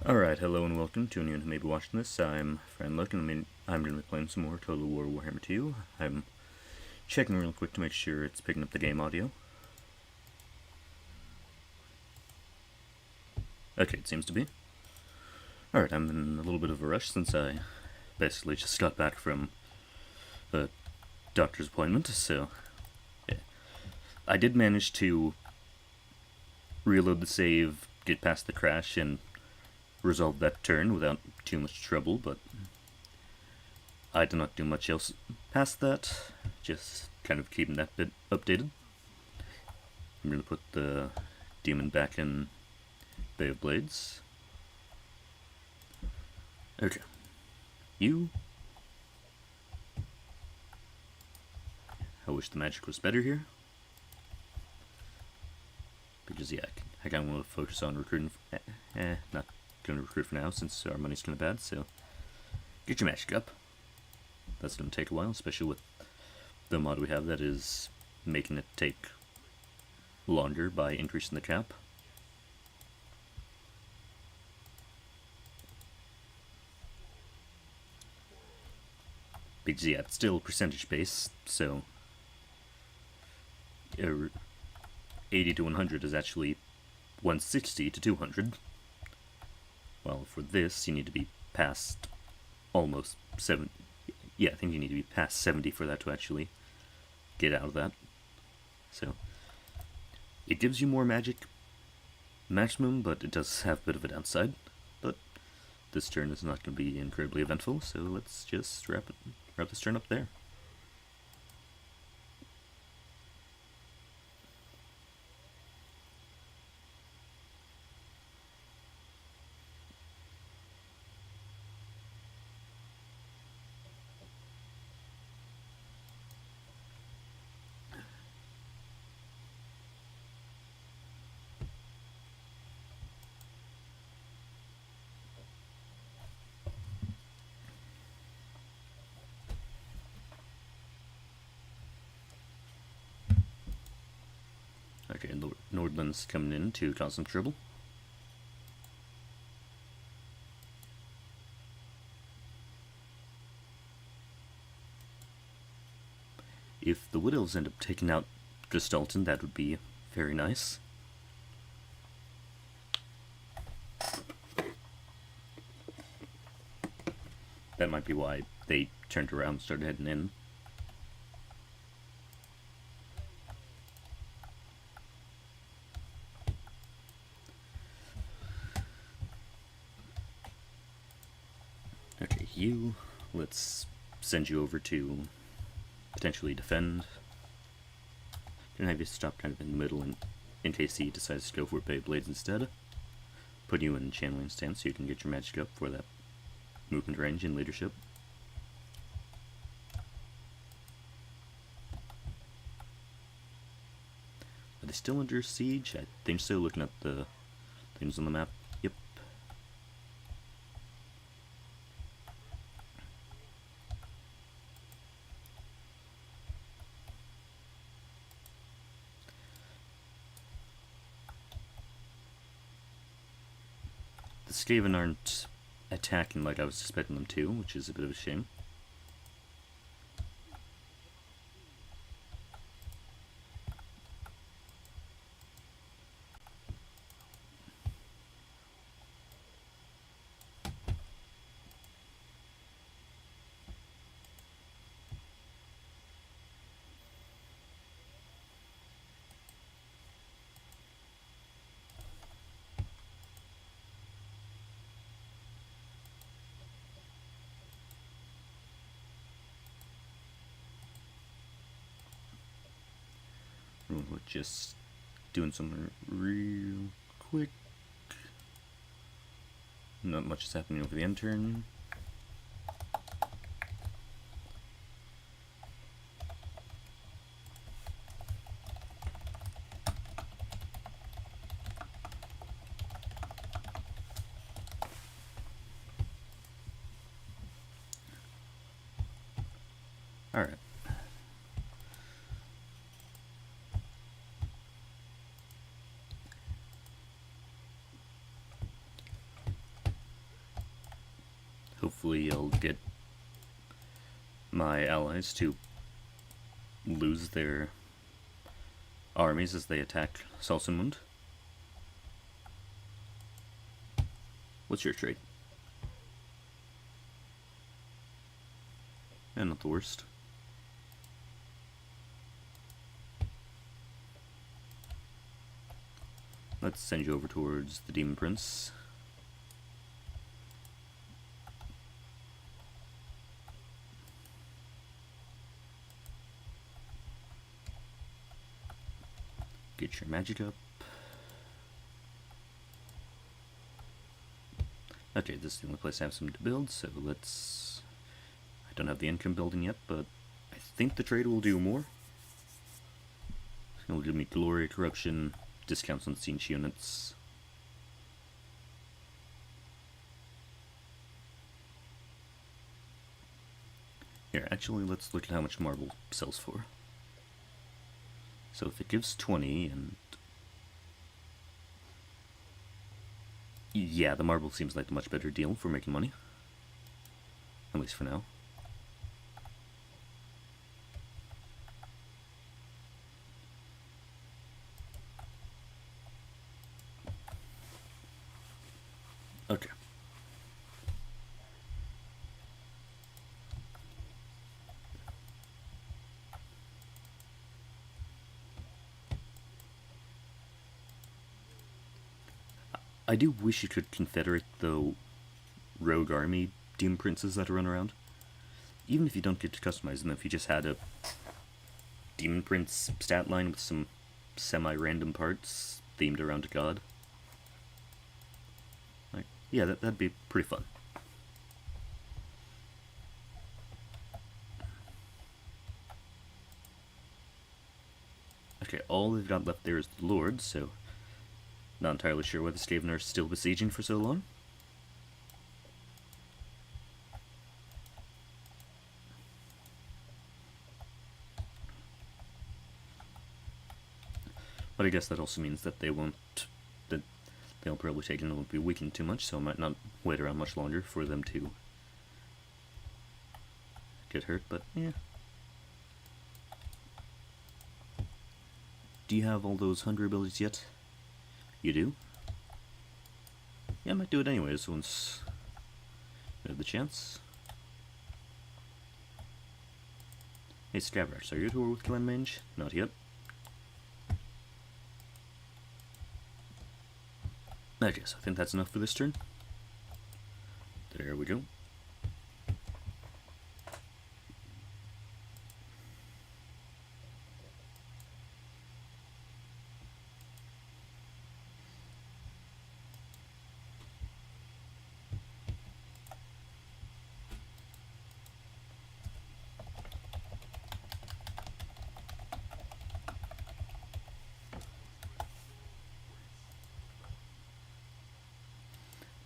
Alright, hello and welcome to anyone who may be watching this. I'm Friendluck, and I'm going to be playing some more Total War Warhammer 2. I'm checking real quick to make sure it's picking up the game audio. Okay, it seems to be. Alright, I'm in a little bit of a rush since I basically just got back from a doctor's appointment, so yeah. I did manage to reload the save, get past the crash, and resolve that turn without too much trouble, but I did not do much else past that, just kind of keeping that bit updated. I'm going to put the demon back in Bay of Blades. Okay. You. I wish the magic was better here. Because, yeah, I kind of want to focus on recruiting. Not going to recruit for now since our money's kind of bad, so get your magic up. That's going to take a while, especially with the mod we have that is making it take longer by increasing the cap. Because, yeah, it's still percentage based, so 80 to 100 is actually 160 to 200. Well, for this, you need to be past almost 70. Yeah, I think you need to be past 70 for that to actually get out of that. So, it gives you more magic maximum, but it does have a bit of a downside. But this turn is not going to be incredibly eventful, so let's just wrap this turn up there. Okay, Nordland's coming in to cause some trouble. If the Wood Elves end up taking out Gestalten, that would be very nice. That might be why they turned around and started heading in. Okay, let's send you over to potentially defend. Gonna have you stop kind of in the middle in case he decides to go for Bay Blades instead. Put you in channeling stance so you can get your magic up for that movement range and leadership. Are they still under siege? I think so, looking at the things on the map. Yep. The Skaven aren't attacking like I was expecting them to, which is a bit of a shame. We're just doing something real quick. Not much is happening over the end turn. Alright. hopefully I'll get my allies to lose their armies as they attack Salzenmund. What's your trade? And not the worst. Let's send you over towards the Demon Prince. Get your magic up. Okay, this is the only place I have some to build, so let's... I don't have the income building yet, but I think the trade will do more. It'll give me glory, corruption, discounts on siege units. Here, actually, let's look at how much marble sells for. So if it gives 20, and... yeah, the marble seems like a much better deal for making money. At least for now. Okay. I do wish you could confederate the rogue army demon princes that run around. Even if you don't get to customize them, if you just had a demon prince stat line with some semi-random parts themed around a god. Like, yeah, that'd be pretty fun. Okay, all they've got left there is the Lord, so... not entirely sure why the Skaven are still besieging for so long. But I guess that also means that they won't... that they'll probably take it and won't be weakened too much, so I might not wait around much longer for them to get hurt, but yeah. Do you have all those hunger abilities yet? You do? Yeah, I might do it anyways once I have the chance. Hey Scabrax, are you at war with Clan Mange? Not yet. Okay, so I think that's enough for this turn. There we go.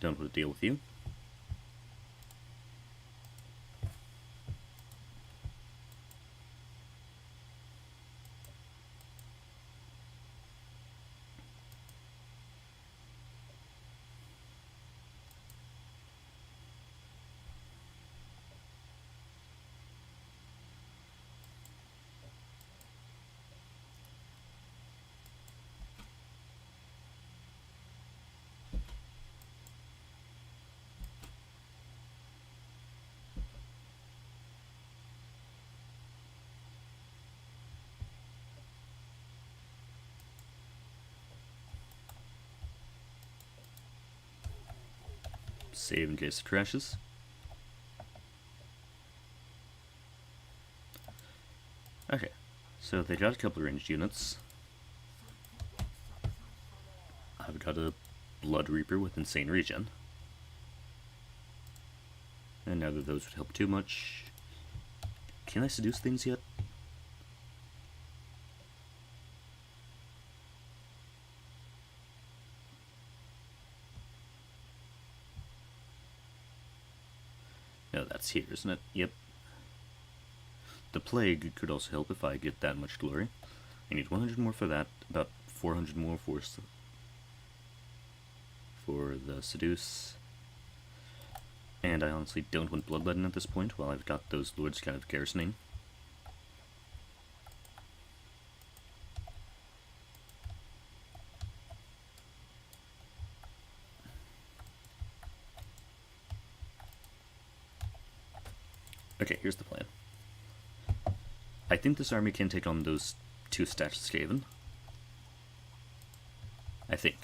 Don't want to deal with you. Save in case it crashes. Okay, so they got a couple of ranged units. I've got a Blood Reaper with insane regen. And neither of those would help too much. Can I seduce things yet? No, that's here, isn't it? Yep. The Plague could also help if I get that much glory. I need 100 more for that, about 400 more for the Seduce. And I honestly don't want Bloodletting at this point while I've got those lords kind of garrisoning. Okay, here's the plan. I think this army can take on those 2 statues of Skaven. I think.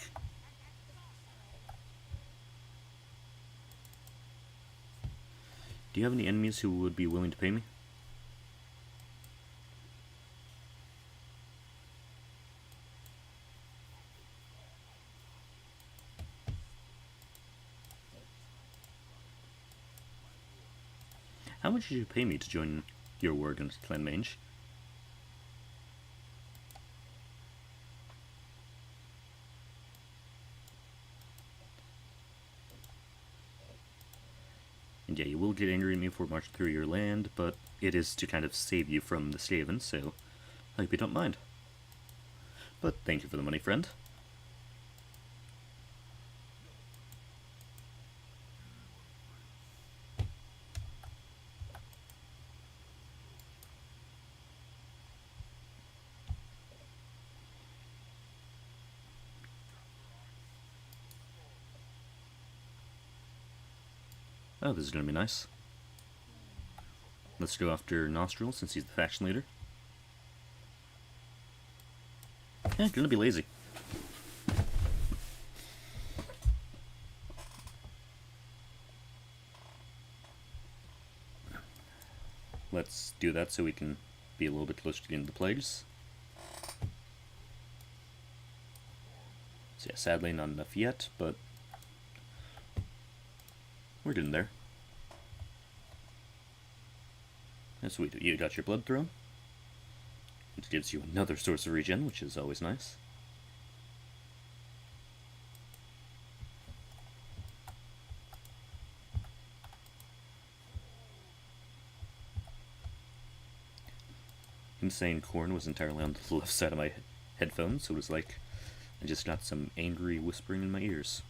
Do you have any enemies who would be willing to pay me? How much did you pay me to join your war against Clan Mange? And yeah, you will get angry at me for marching through your land, but it is to kind of save you from the Skaven, so I hope you don't mind. But thank you for the money, friend. Oh, this is going to be nice. Let's go after Nostril, since he's the faction leader. Yeah, gonna be lazy. Let's do that so we can be a little bit closer to getting the plagues. So yeah, sadly not enough yet, but we're getting there. And sweet, you got your blood throne. It gives you another source of regen, which is always nice. Insane Corn was entirely on the left side of my headphones, so it was like I just got some angry whispering in my ears.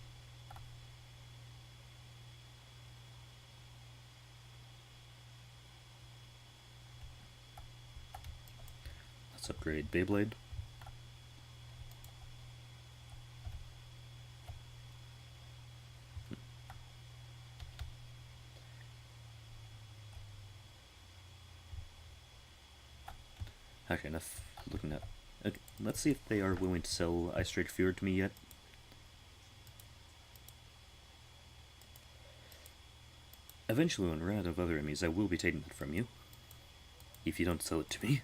Let's upgrade Beyblade. Okay, enough looking at... Okay, let's see if they are willing to sell Ice Strike Fjord to me yet. Eventually, when we're out of other enemies, I will be taking it from you. If you don't sell it to me.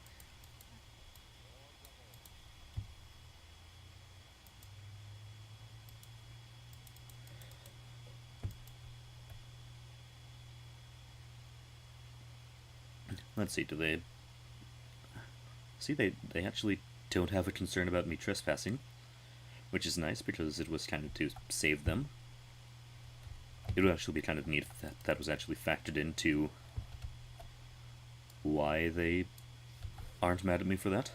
Let's see, do they... See, they actually don't have a concern about me trespassing, which is nice because it was kind of to save them. It would actually be kind of neat if that was actually factored into why they aren't mad at me for that.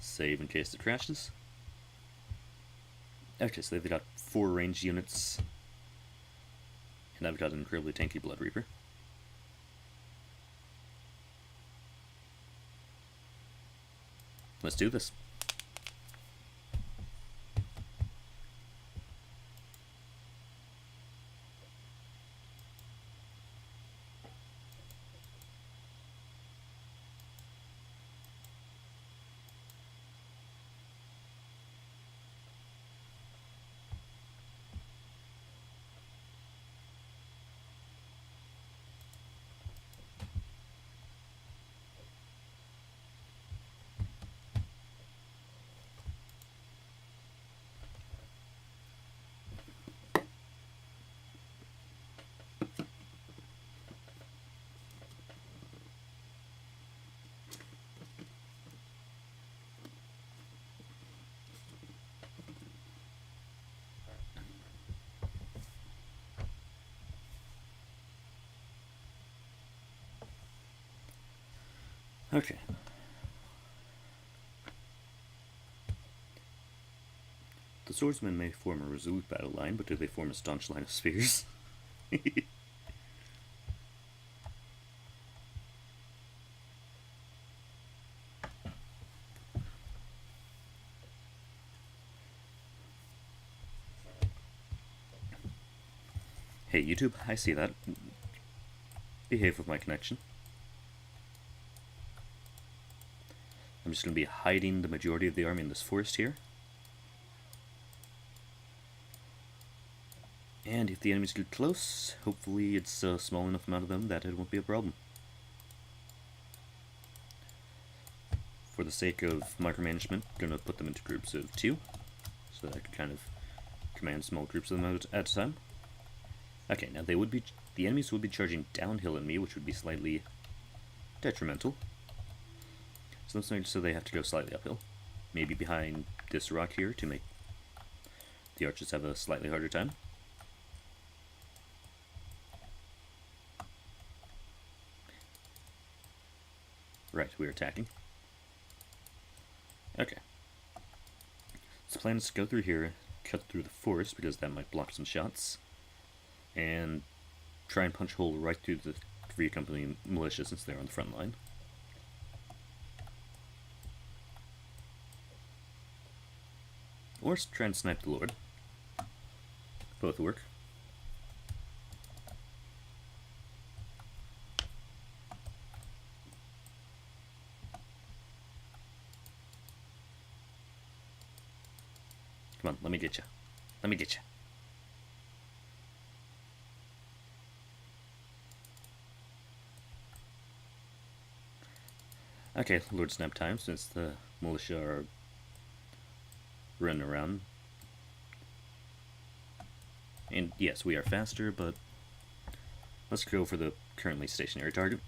Save in case it crashes. Okay, so they've got 4 ranged units, and I've got an incredibly tanky Blood Reaper. Let's do this. Okay. swordsmen may form a resolute battle line, but do they form a staunch line of spears? Hey YouTube, I see that. Behave with my connection. I'm just going to be hiding the majority of the army in this forest here. And if the enemies get close, hopefully it's a small enough amount of them that it won't be a problem. For the sake of micromanagement, I'm going to put them into groups of 2, so that I can kind of command small groups of them at a time. Okay, now the enemies would be charging downhill at me, which would be slightly detrimental. So they have to go slightly uphill. Maybe behind this rock here to make the archers have a slightly harder time. Right, we're attacking. Okay. So the plan is to go through here, cut through the forest, because that might block some shots, and try and punch a hole right through the free company militia since they're on the front line. Or try and snipe the Lord. Both work. Come on, let me get you. Let me get you. Okay, Lord Snap time, since the militia are running around. And yes, we are faster, but let's go for the currently stationary target.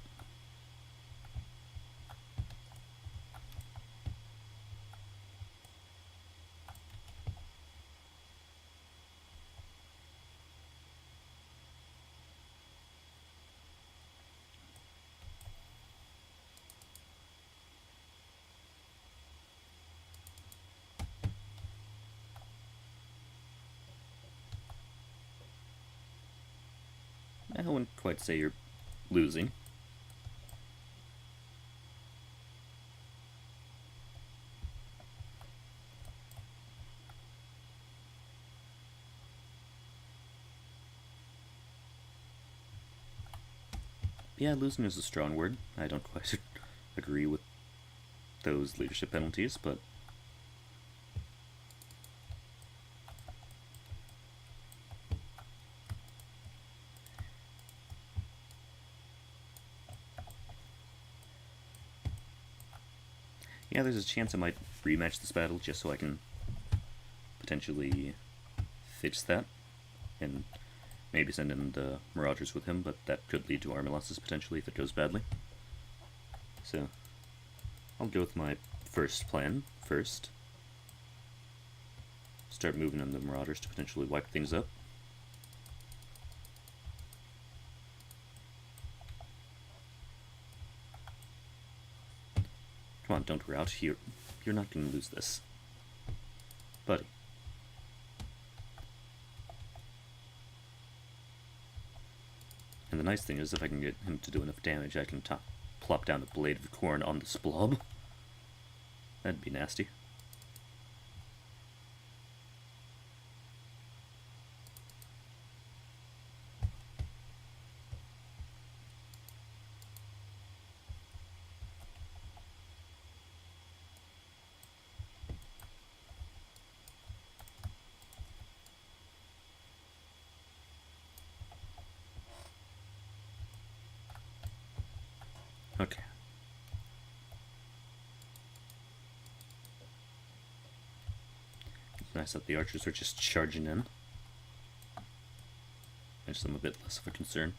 I wouldn't quite say you're losing. Yeah, losing is a strong word. I don't quite agree with those leadership penalties, but yeah, there's a chance I might rematch this battle just so I can potentially fix that and maybe send in the Marauders with him, but that could lead to army losses potentially if it goes badly. So I'll go with my first plan first. Start moving on the Marauders to potentially wipe things up. Come on, don't rout here. You're not going to lose this. Buddy. And the nice thing is, if I can get him to do enough damage, I can plop down a blade of corn on this blob. That'd be nasty. Okay. It's nice that the archers are just charging in. Makes them a bit less of a concern.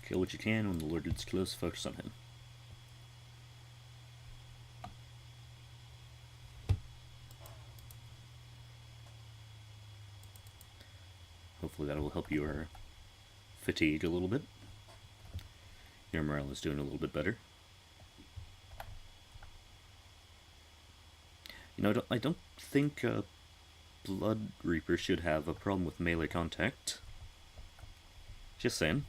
Kill what you can. When the Lord gets close, focus on him. Hopefully that will help your fatigue a little bit. Your morale is doing a little bit better. You know, I don't think Blood Reaper should have a problem with melee contact. Just saying.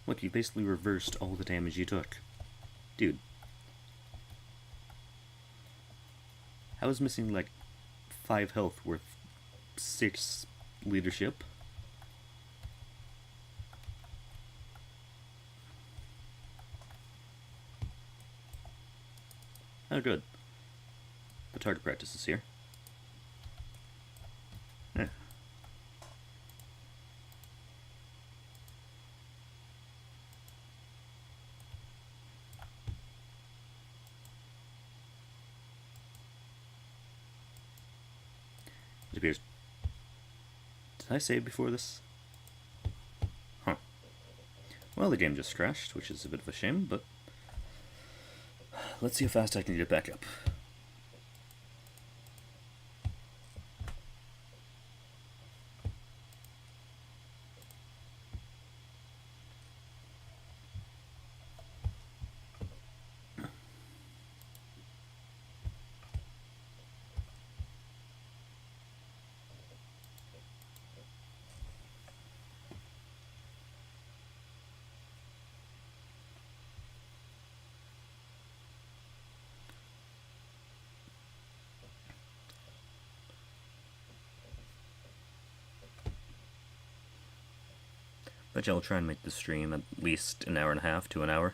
Look, you basically reversed all the damage you took. Dude. I was missing like 5 health worth 6 leadership. Oh, good. The target practice is here. It appears. Did I save before this? Huh. Well, the game just crashed, which is a bit of a shame, but let's see how fast I can get back up. But I'll try and make the stream at least an hour and a half to an hour.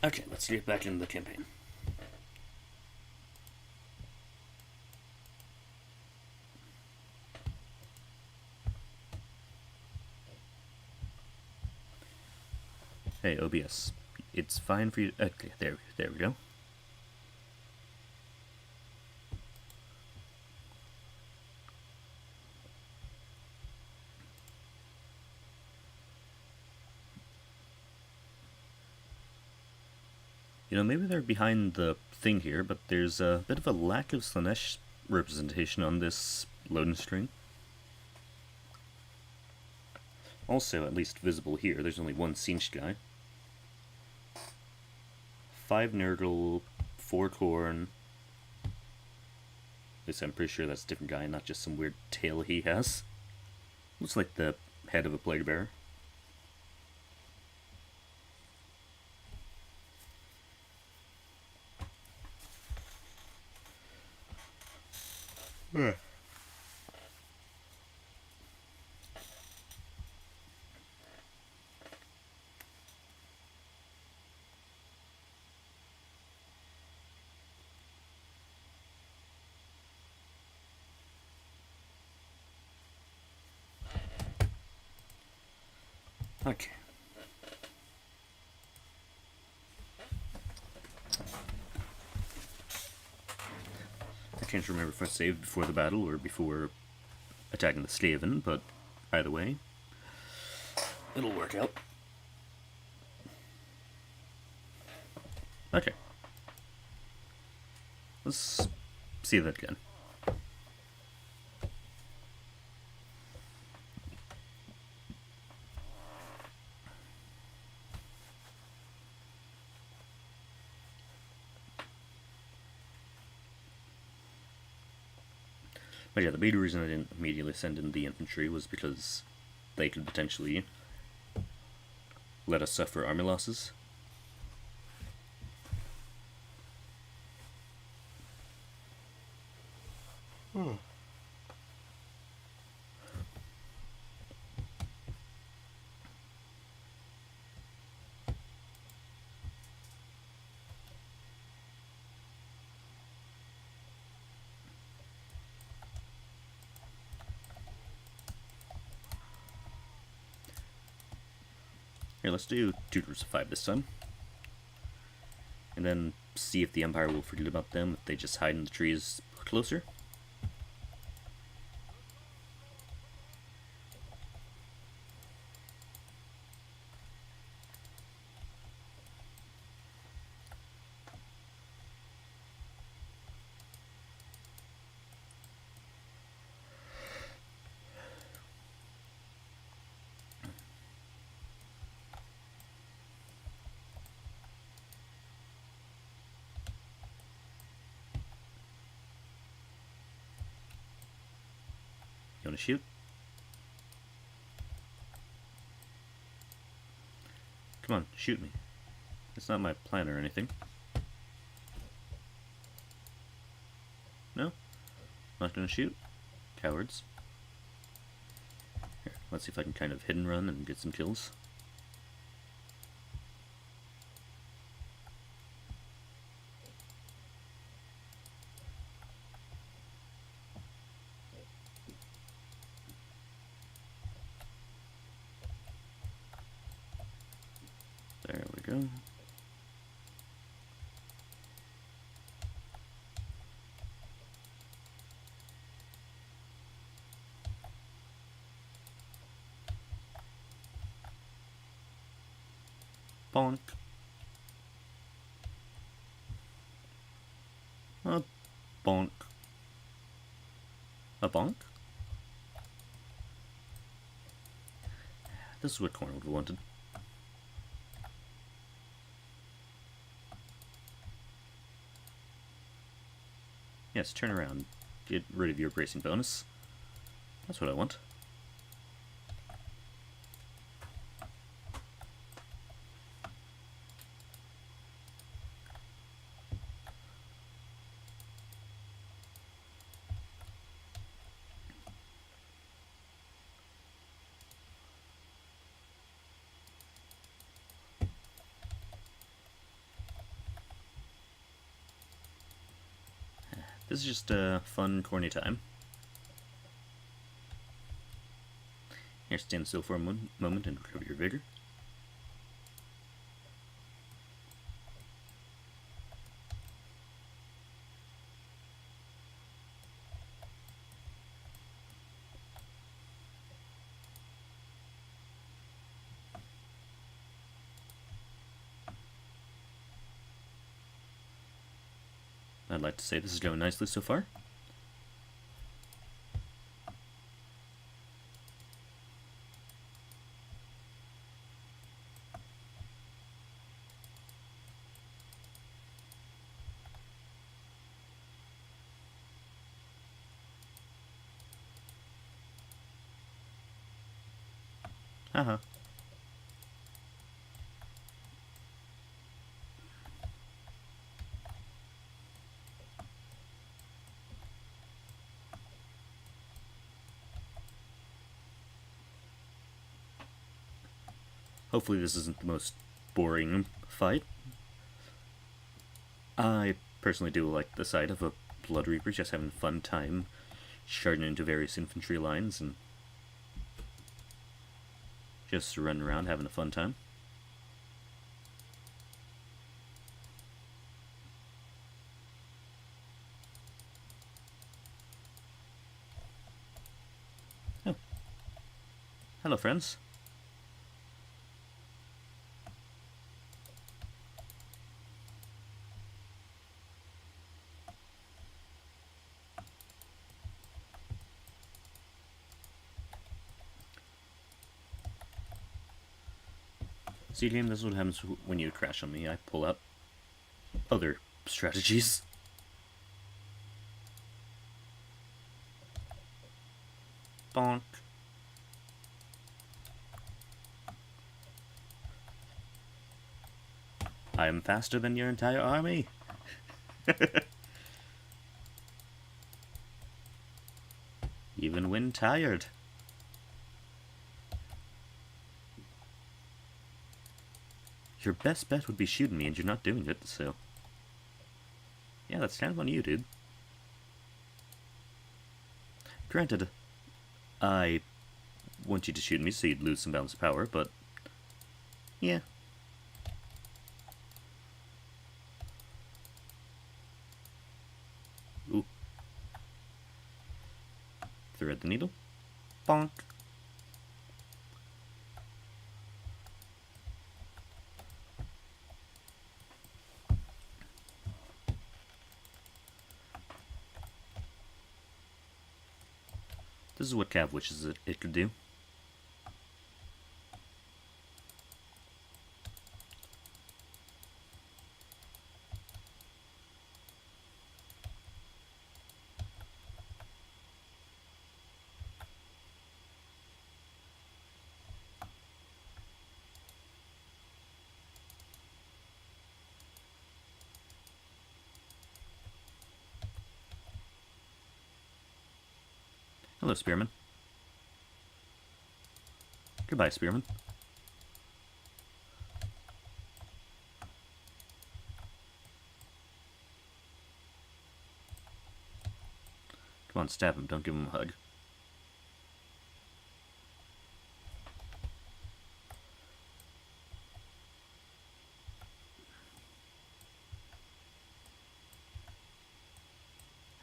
Okay, let's get back into the campaign. Hey, OBS. It's fine for you. Okay, there we go. You know, maybe they're behind the thing here, but there's a bit of a lack of Slaanesh representation on this loading screen. Also, at least visible here, there's only one Singed guy. 5 Nurgle, 4 Khorne. At least I'm pretty sure that's a different guy, not just some weird tail he has. Looks like the head of a plague bearer. Okay. I can't remember if I saved before the battle or before attacking the Skaven, but either way, it'll work out. Okay. Let's see that again. But yeah, the main reason I didn't immediately send in the infantry was because they could potentially let us suffer army losses. Here, let's do 2 groups of 5 this time. And then see if the Empire will forget about them if they just hide in the trees closer. You wanna shoot? Come on, shoot me. It's not my plan or anything. No? Not gonna shoot? Cowards. Here, let's see if I can kind of hit and run and get some kills. There we go. Bonk. A bonk. A bonk? This is what Corn would have wanted. Yes, turn around. Get rid of your bracing bonus. That's what I want. This is just a fun, corny time. Here, stand still for a moment and recover your vigor. I'd like to say this is going nicely so far. Haha. Hopefully this isn't the most boring fight. I personally do like the sight of a Blood Reaper just having a fun time charging into various infantry lines and just running around having a fun time. Oh. Hello, friends. See, game, this is what happens when you crash on me. I pull out other strategies. Bonk. I am faster than your entire army. Even when tired. Your best bet would be shooting me, and you're not doing it, so... Yeah, that's kind of on you, dude. Granted, I want you to shoot me so you'd lose some balance of power, but... Yeah. Ooh. Thread the needle. Bonk. This is what Cav wishes it could do. Hello, Spearman. Goodbye, Spearman. Come on, stab him. Don't give him a hug.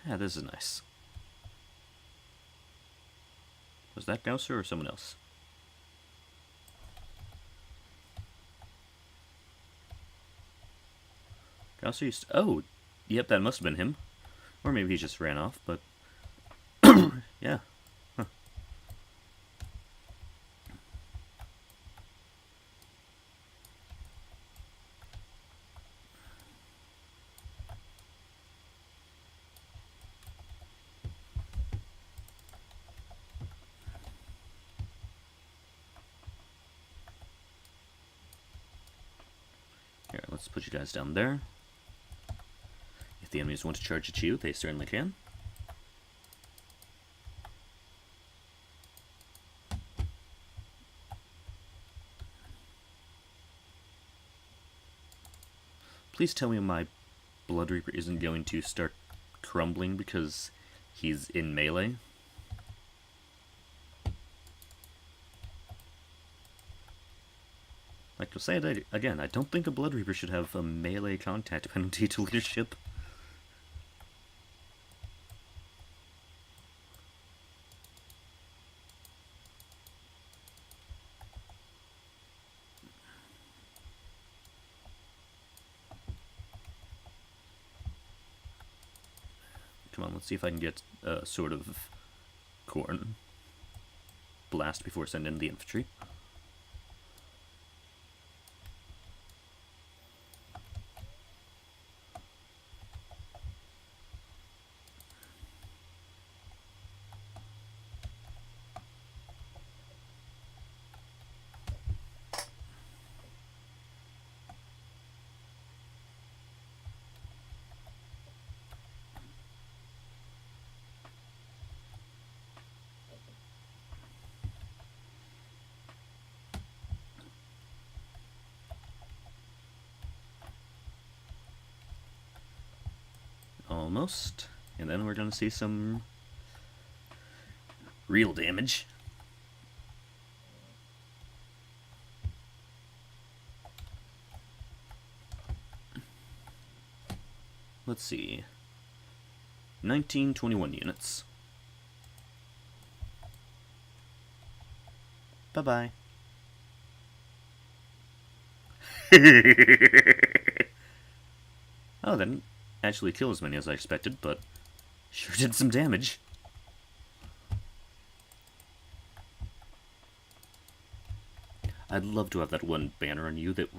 Yeah, this is nice. Was that Gausser or someone else? Gausser used to... Oh! Yep, that must have been him. Or maybe he just ran off, but... yeah. Huh. Here, let's put you guys down there. If the enemies want to charge at you, they certainly can. Please tell me my Blood Reaper isn't going to start crumbling because he's in melee. Like, to say it again, I don't think a Blood Reaper should have a melee contact penalty to leadership. Come on, let's see if I can get a sort of corn blast before sending in the infantry. Almost. And then we're going to see some real damage. Let's see. 1921 units. Bye-bye. Oh, then actually kill as many as I expected, but sure did some damage. I'd love to have that one banner on you that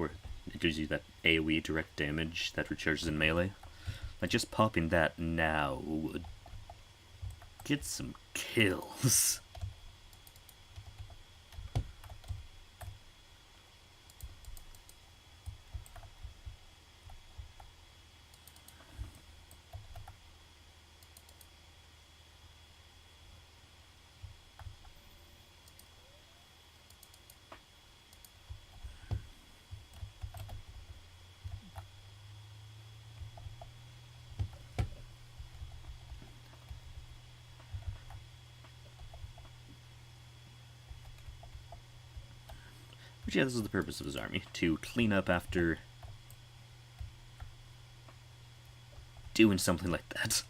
gives you that AoE direct damage that recharges in melee. Like, just popping that now would get some kills. But yeah, this is the purpose of his army, to clean up after doing something like that.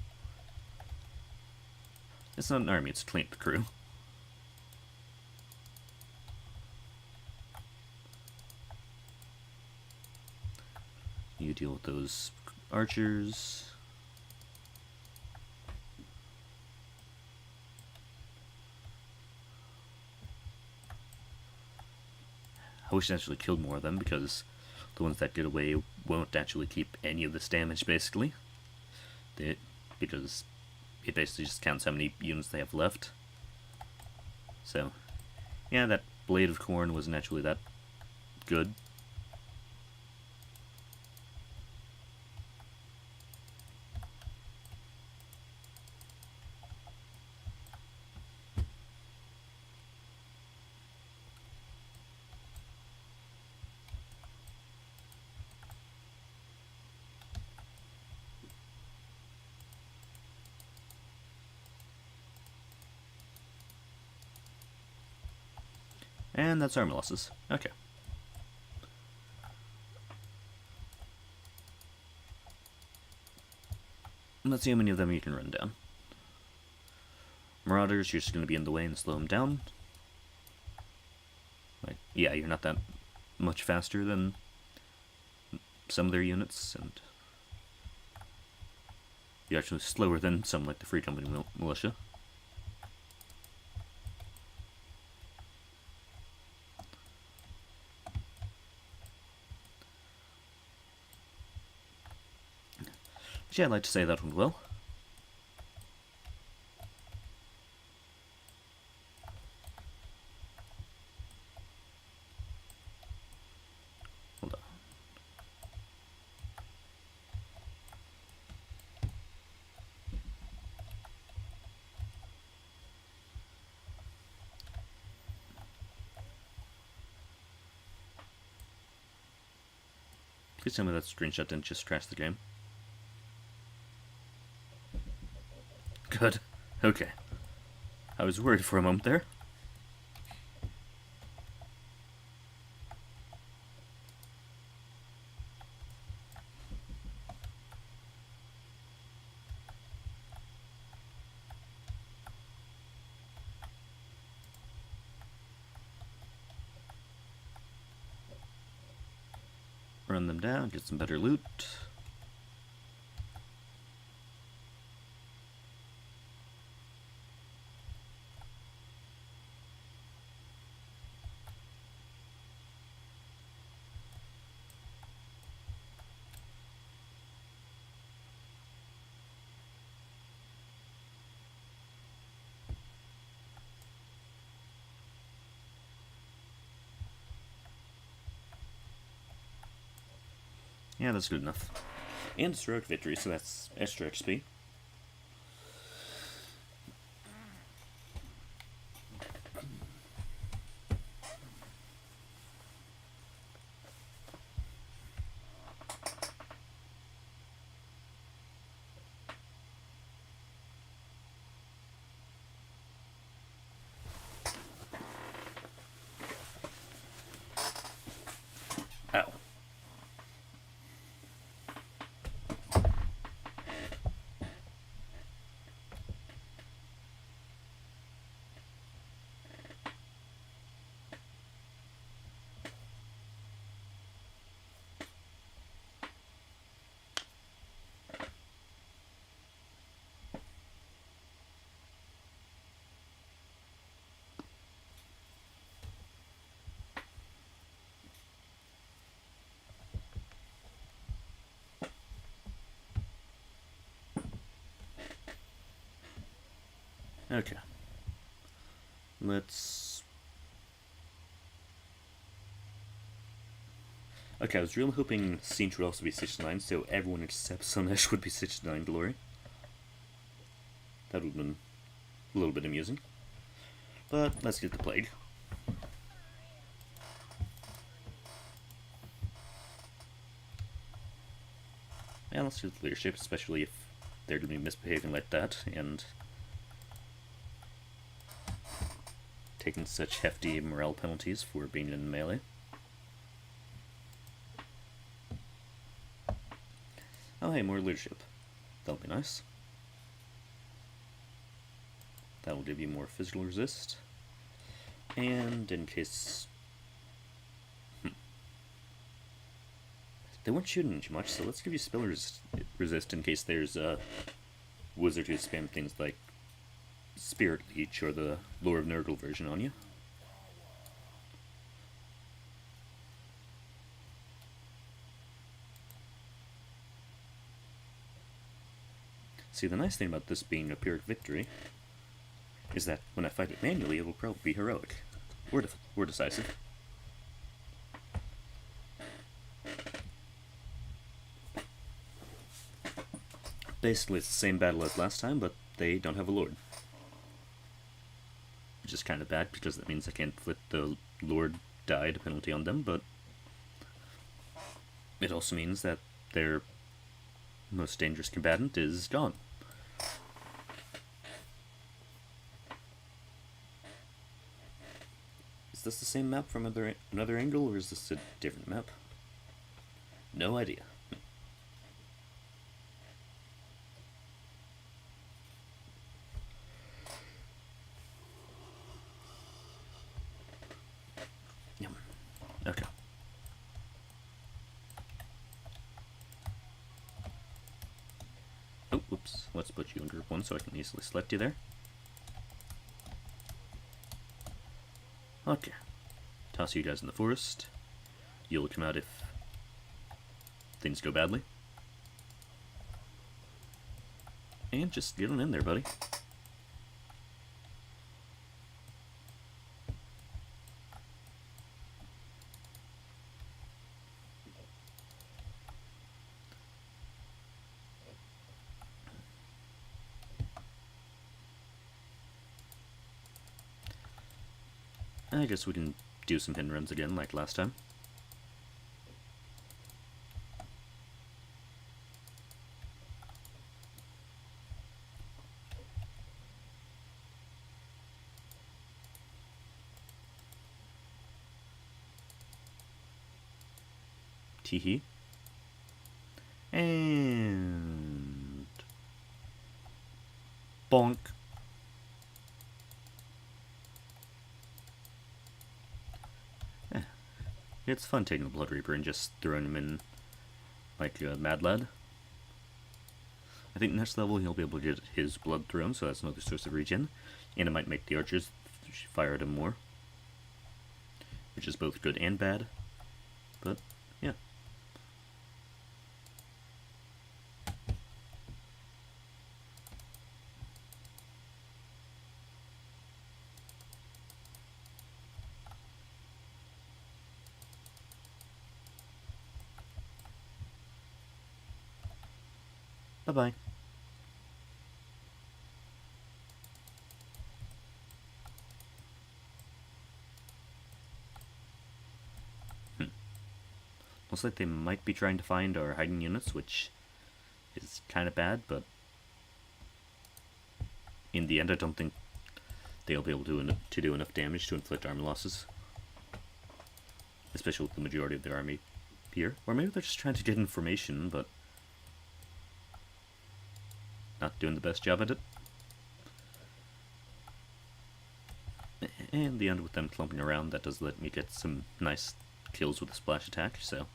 It's not an army, it's a cleanup crew. You deal with those archers. I wish I actually killed more of them, because the ones that get away won't actually keep any of this damage, basically. Because it basically just counts how many units they have left. So, yeah, that Blade of Corn wasn't actually that good. And that's armor losses. Okay. Let's see how many of them you can run down. Marauders, you're just going to be in the way and slow them down. Like, yeah, you're not that much faster than some of their units, and you're actually slower than some like the Free Company Militia. Yeah, I'd like to say that went well. Hold on. Please tell me that screenshot didn't just crash the game. Good. Okay. I was worried for a moment there. Run them down, get some better loot. Yeah, that's good enough. And it's heroic victory, so that's extra XP. Ow. Okay. Let's... Okay, I was really hoping Siege would also be 69, so everyone except Sunesh would be 69 glory. That would have been a little bit amusing. But let's get the Plague. Yeah, let's do the leadership, especially if they're going to be misbehaving like that, and taking such hefty morale penalties for being in melee. Aye, more leadership. That'll be nice. That'll give you more physical resist. And in case... They weren't shooting too much, so let's give you spell resist in case there's a wizard who spam things like Spirit Leech or the Lore of Nurgle version on you. See, the nice thing about this being a Pyrrhic victory is that when I fight it manually, it will probably be heroic. Or decisive. Basically, it's the same battle as last time, but they don't have a lord. Which is kind of bad, because that means I can't inflict the lord died penalty on them, but it also means that their most dangerous combatant is gone. Is this the same map from another angle, or is this a different map? No idea. Okay. Oh, whoops. Let's put you in group 1 so I can easily select you there. Okay. Toss you guys in the forest. You'll come out if things go badly. And just get on in there, buddy. I guess we can do some pin runs again like last time. Teehee. And... bonk. It's fun taking the Blood Reaper and just throwing him in like a Mad Lad. I think next level he'll be able to get his blood thrown, so that's another source of regen. And it might make the archers fire at him more. Which is both good and bad. But, yeah. Bye-bye. Looks like they might be trying to find our hiding units, which is kind of bad, but in the end I don't think they'll be able to do enough damage to inflict armor losses. Especially with the majority of their army here. Or maybe they're just trying to get information, but not doing the best job at it. And the end with them clumping around, that does let me get some nice kills with a splash attack, so.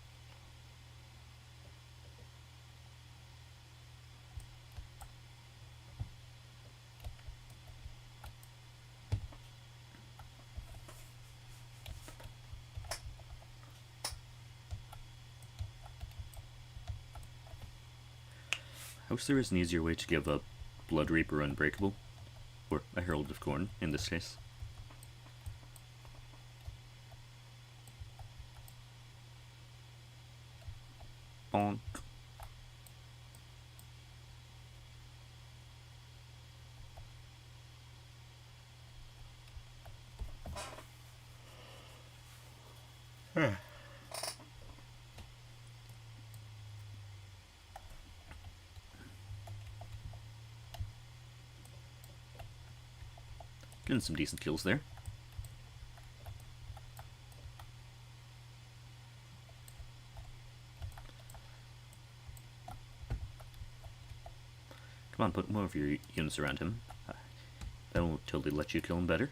I wish there was an easier way to give a Blood Reaper Unbreakable, or a Herald of Khorne in this case. Bonk. Getting some decent kills there. on, put more of your units around him. That will totally let you kill him better.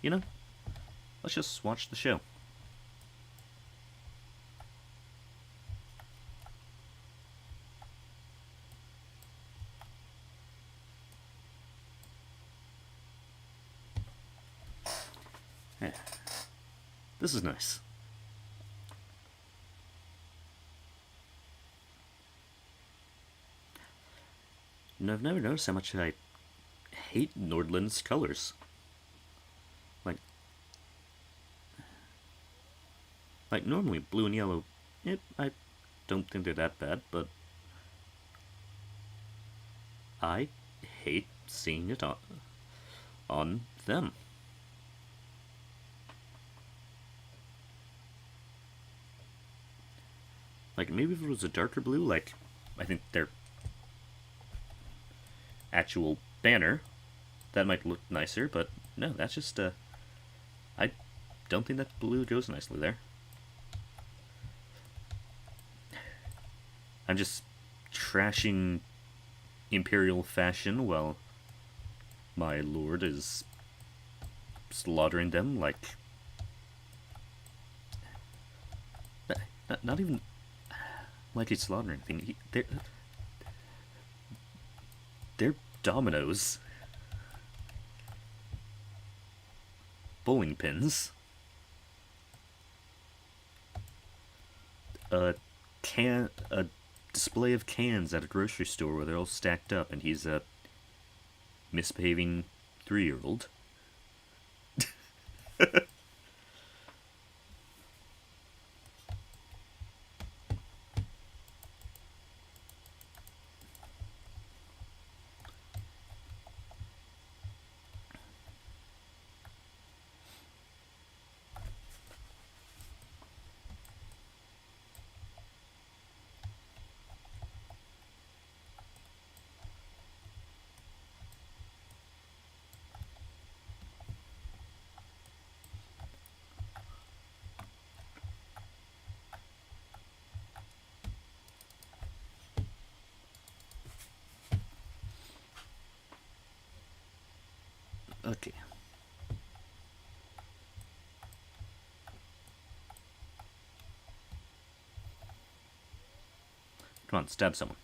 You know, let's just watch the show. Yeah. This is nice. And I've never noticed how much I hate Nordland's colors. Like normally blue and yellow, I don't think they're that bad, but I hate seeing it on them. Like, maybe if it was a darker blue, like, I think their actual banner, that might look nicer, but no, that's just, I don't think that blue goes nicely there. I'm just trashing Imperial fashion while my lord is slaughtering them like... Not even like he's slaughtering anything. They're dominoes. Bowling pins. A display of cans at a grocery store where they're all stacked up, and he's a misbehaving 3-year-old. Okay. Come on, stab someone.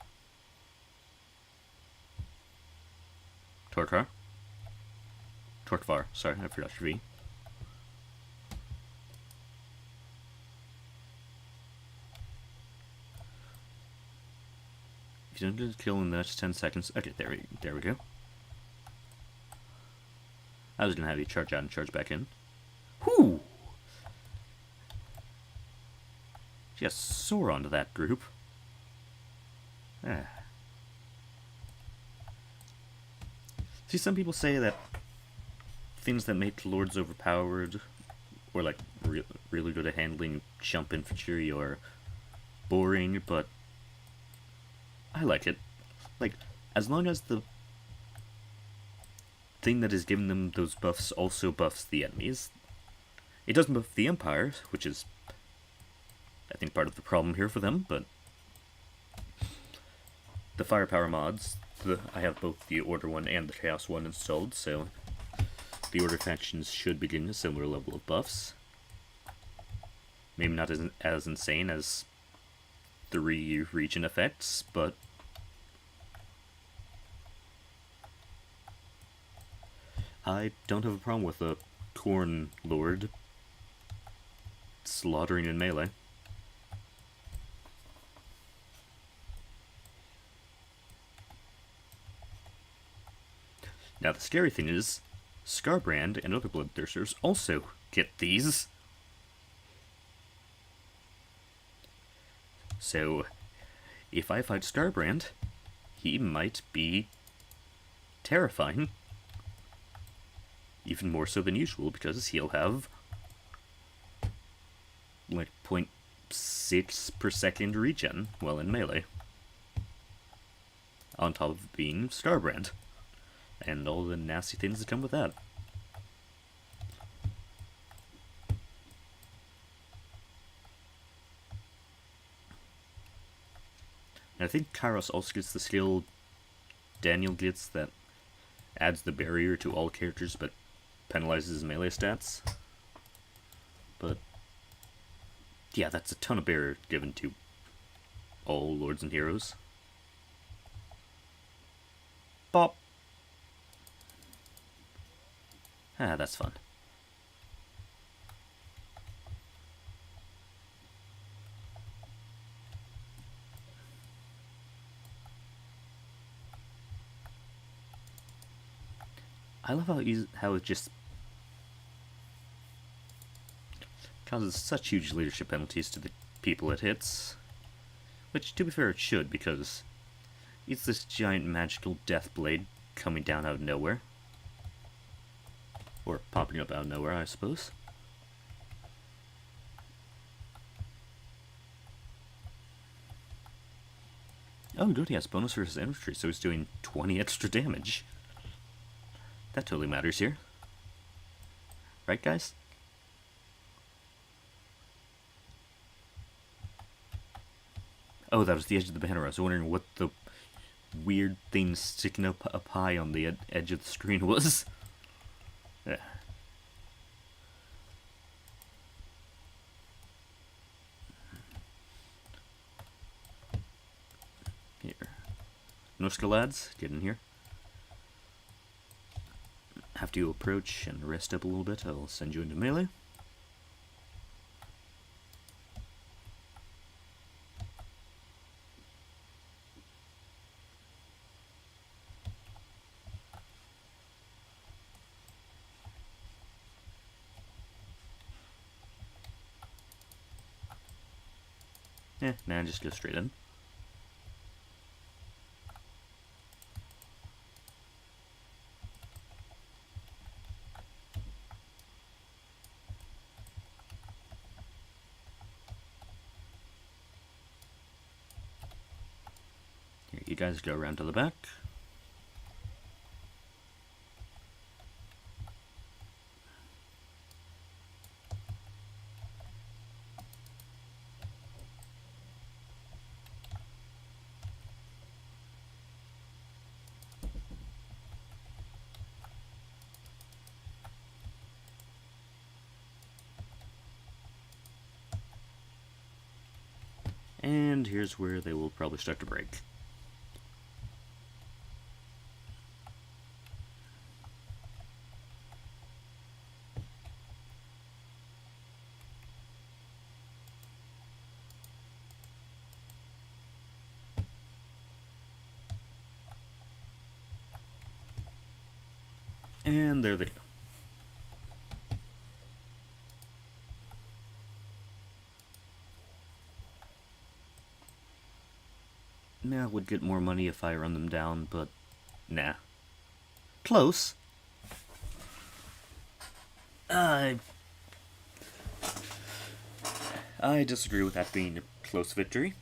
Torkvar? Torkvar, sorry, I forgot your V. If you don't get a kill in the next 10 seconds... Okay, there we go. I was gonna have you charge out and charge back in. Whoo! Just soar onto that group. Ah. See, some people say that things that make lords overpowered, or like really good at handling jump infantry, are boring, but I like it. Like, as long as the thing that is giving them those buffs also buffs the enemies. It doesn't buff the Empire, which is, I think, part of the problem here for them, but the firepower mods, I have both the Order one and the Chaos one installed, so the Order factions should be getting a similar level of buffs. Maybe not as insane as 3 region effects, but I don't have a problem with a Khorne Lord slaughtering in melee. Now the scary thing is, Skarbrand and other Bloodthirsters also get these. So, if I fight Skarbrand, he might be terrifying. Even more so than usual, because he'll have like 0.6 per second regen while in melee. On top of being Skarbrand. And all the nasty things that come with that. And I think Kairos also gets the skill Daniel gets that adds the barrier to all characters but penalizes melee stats. But yeah, that's a ton of barrier given to all lords and heroes. Bop! Ah, that's fun. I love how it just causes such huge leadership penalties to the people it hits. Which, to be fair, it should, because it's this giant magical death blade coming down out of nowhere. Or popping up out of nowhere, I suppose. Oh, good, he has bonus versus infantry, so he's doing 20 extra damage. That totally matters here. Right, guys? Oh, that was the edge of the banner. I was wondering what the weird thing sticking up high on the edge of the screen was. Yeah. Here. Noska lads, get in here. After you approach and rest up a little bit, I'll send you into melee. Nah, just go straight in. Here, you guys go around to the back. And here's where they will probably start to break. And there they go. Nah, would get more money if I run them down, but nah. Close. I disagree with that being a close victory.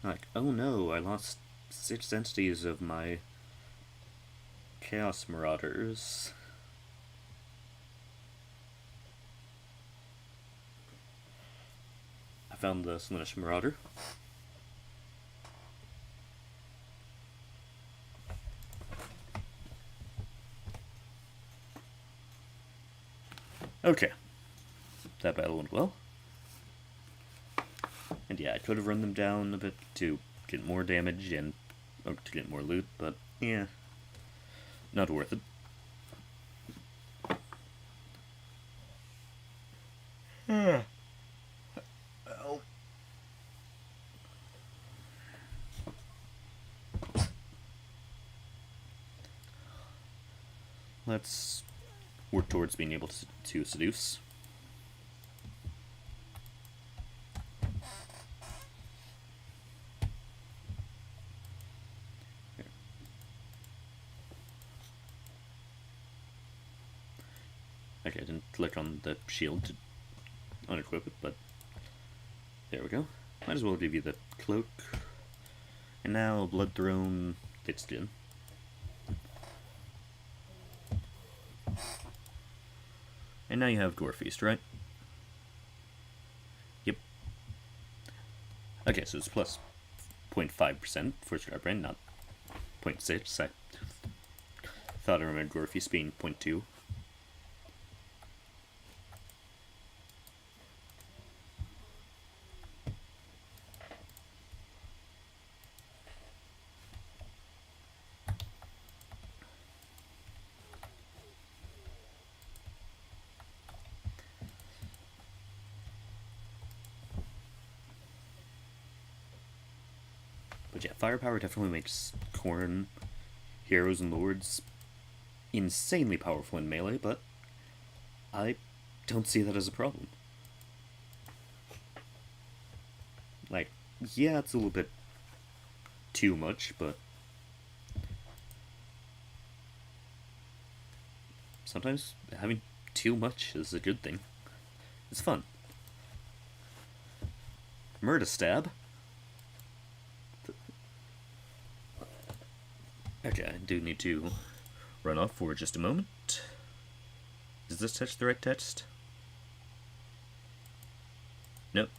Like, oh no, I lost 6 entities of my Chaos Marauders. I found the Slaanesh Marauder. Okay. That battle went well. And yeah, I could have run them down a bit to get more damage and to get more loot, but yeah, not worth it. Let's work towards being able to seduce. Okay, I didn't click on the shield to unequip it, but there we go. Might as well give you the cloak. And now Blood Throne thick skin. And now you have Gore Feast, right? Okay, so it's plus 0.5% for Scarbrain, not 0.6. I thought I remembered Gorfius being 0.2. But yeah, firepower definitely makes Khorne, heroes, and lords insanely powerful in melee, but I don't see that as a problem. Like, yeah, it's a little bit too much, but sometimes having too much is a good thing. It's fun. Murder stab. Okay, I do need to run off for just a moment. Does this touch the right text? Nope.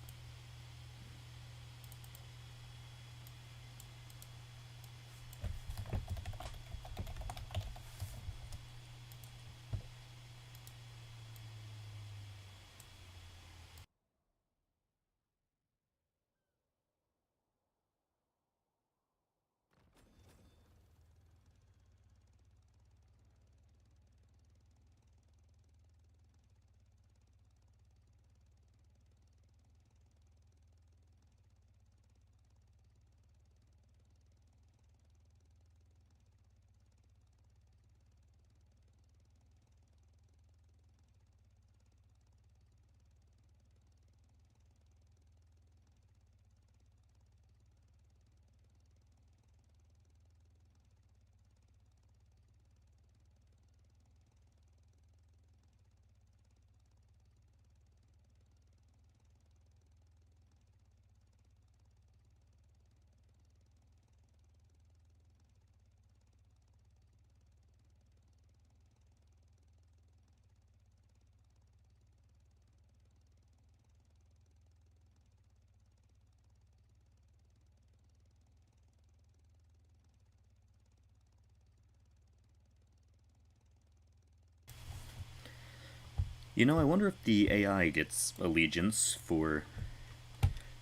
You know, I wonder if the AI gets allegiance for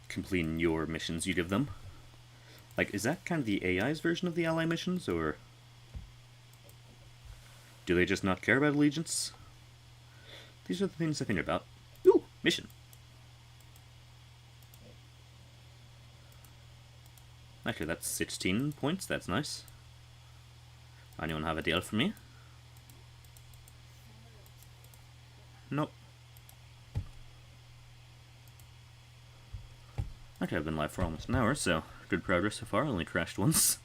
completing your missions you give them. Like, is that kind of the AI's version of the ally missions, or do they just not care about allegiance? These are the things I think about. Ooh, mission. Okay, that's 16 points, that's nice. Anyone have a deal for me? Nope. Okay, I've been live for almost an hour, so good progress so far, only crashed once.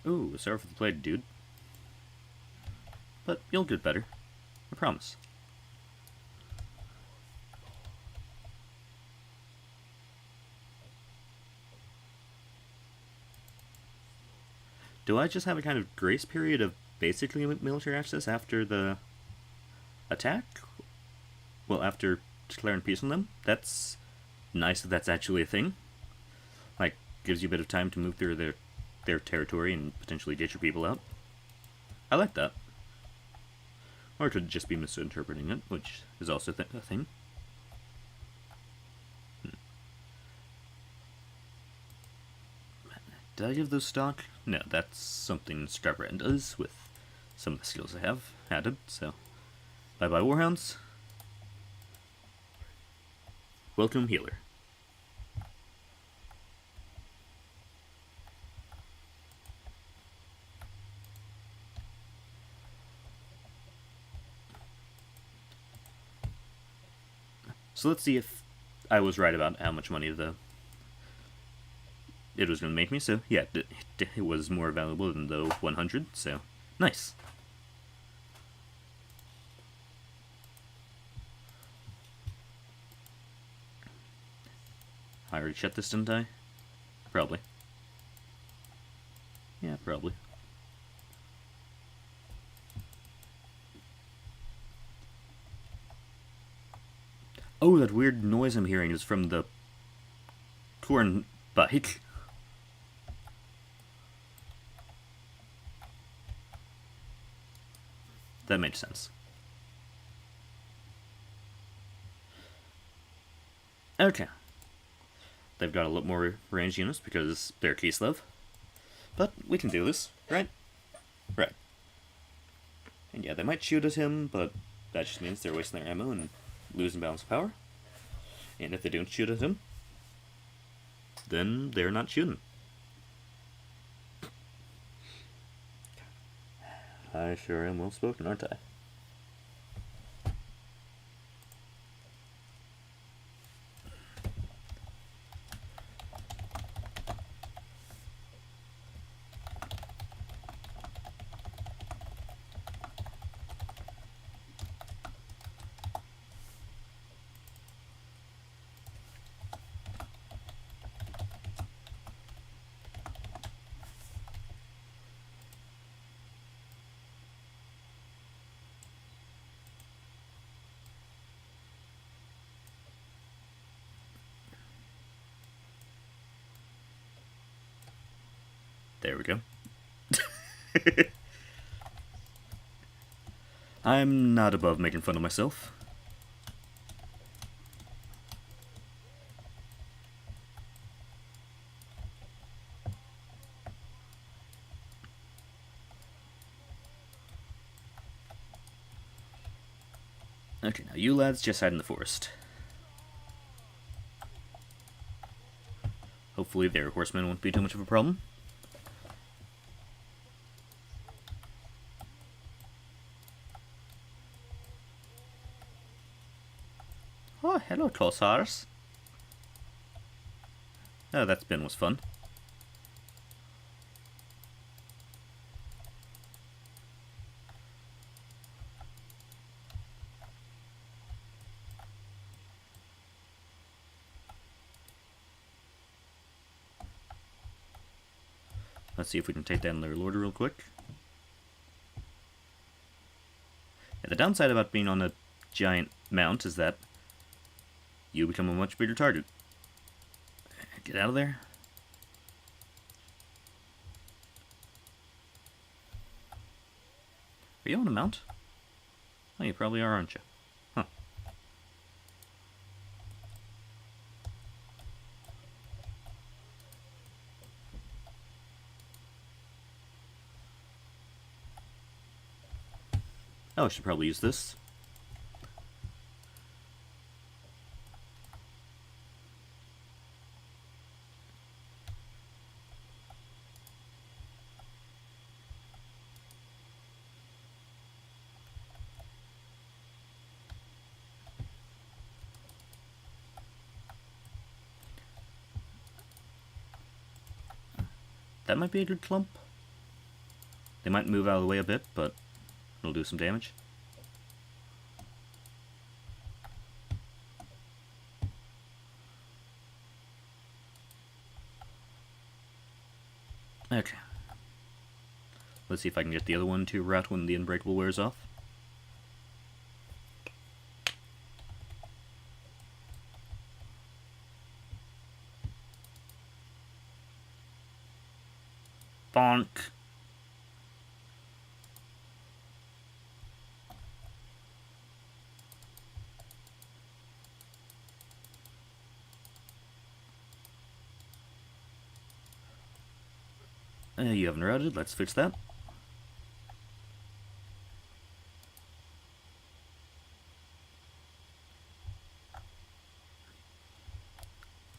Ooh, sorry for the play, dude. But you'll get better. I promise. Do I just have a kind of grace period of basically military access after the attack? Well, after declaring peace on them? That's nice if that's actually a thing. Like, gives you a bit of time to move through their territory and potentially get your people out. I like that. Or it could just be misinterpreting it, which is also a thing. Did I give those stock? No, that's something Starbrand does with some of the skills I have added, so. Bye-bye, Warhounds. Welcome, Healer. So let's see if I was right about how much money it was going to make me. So yeah, it was more valuable than the 100, so nice. I already shut this, didn't I? Probably. Yeah, probably. Oh, that weird noise I'm hearing is from the corn bike. That makes sense. Okay. They've got a lot more ranged units because they're Kislev. But we can do this, right? Right. And yeah, they might shoot at him, but that just means they're wasting their ammo and losing balance of power. And if they don't shoot at him, then they're not shooting. I sure am well spoken, aren't I? There we go. I'm not above making fun of myself. Okay, now you lads just hide in the forest. Hopefully their horsemen won't be too much of a problem. Oh, hello, Corsairs. Oh, that spin was fun. Let's see if we can take down their lord real quick. Yeah, the downside about being on a giant mount is that you become a much bigger target. Get out of there. Are you on a mount? Oh, you probably are, aren't you? Huh. Oh, I should probably use this. That might be a good clump. They might move out of the way a bit, but it'll do some damage. Okay. Let's see if I can get the other one to rout when the Unbreakable wears off. Bonk. You haven't routed, let's fix that.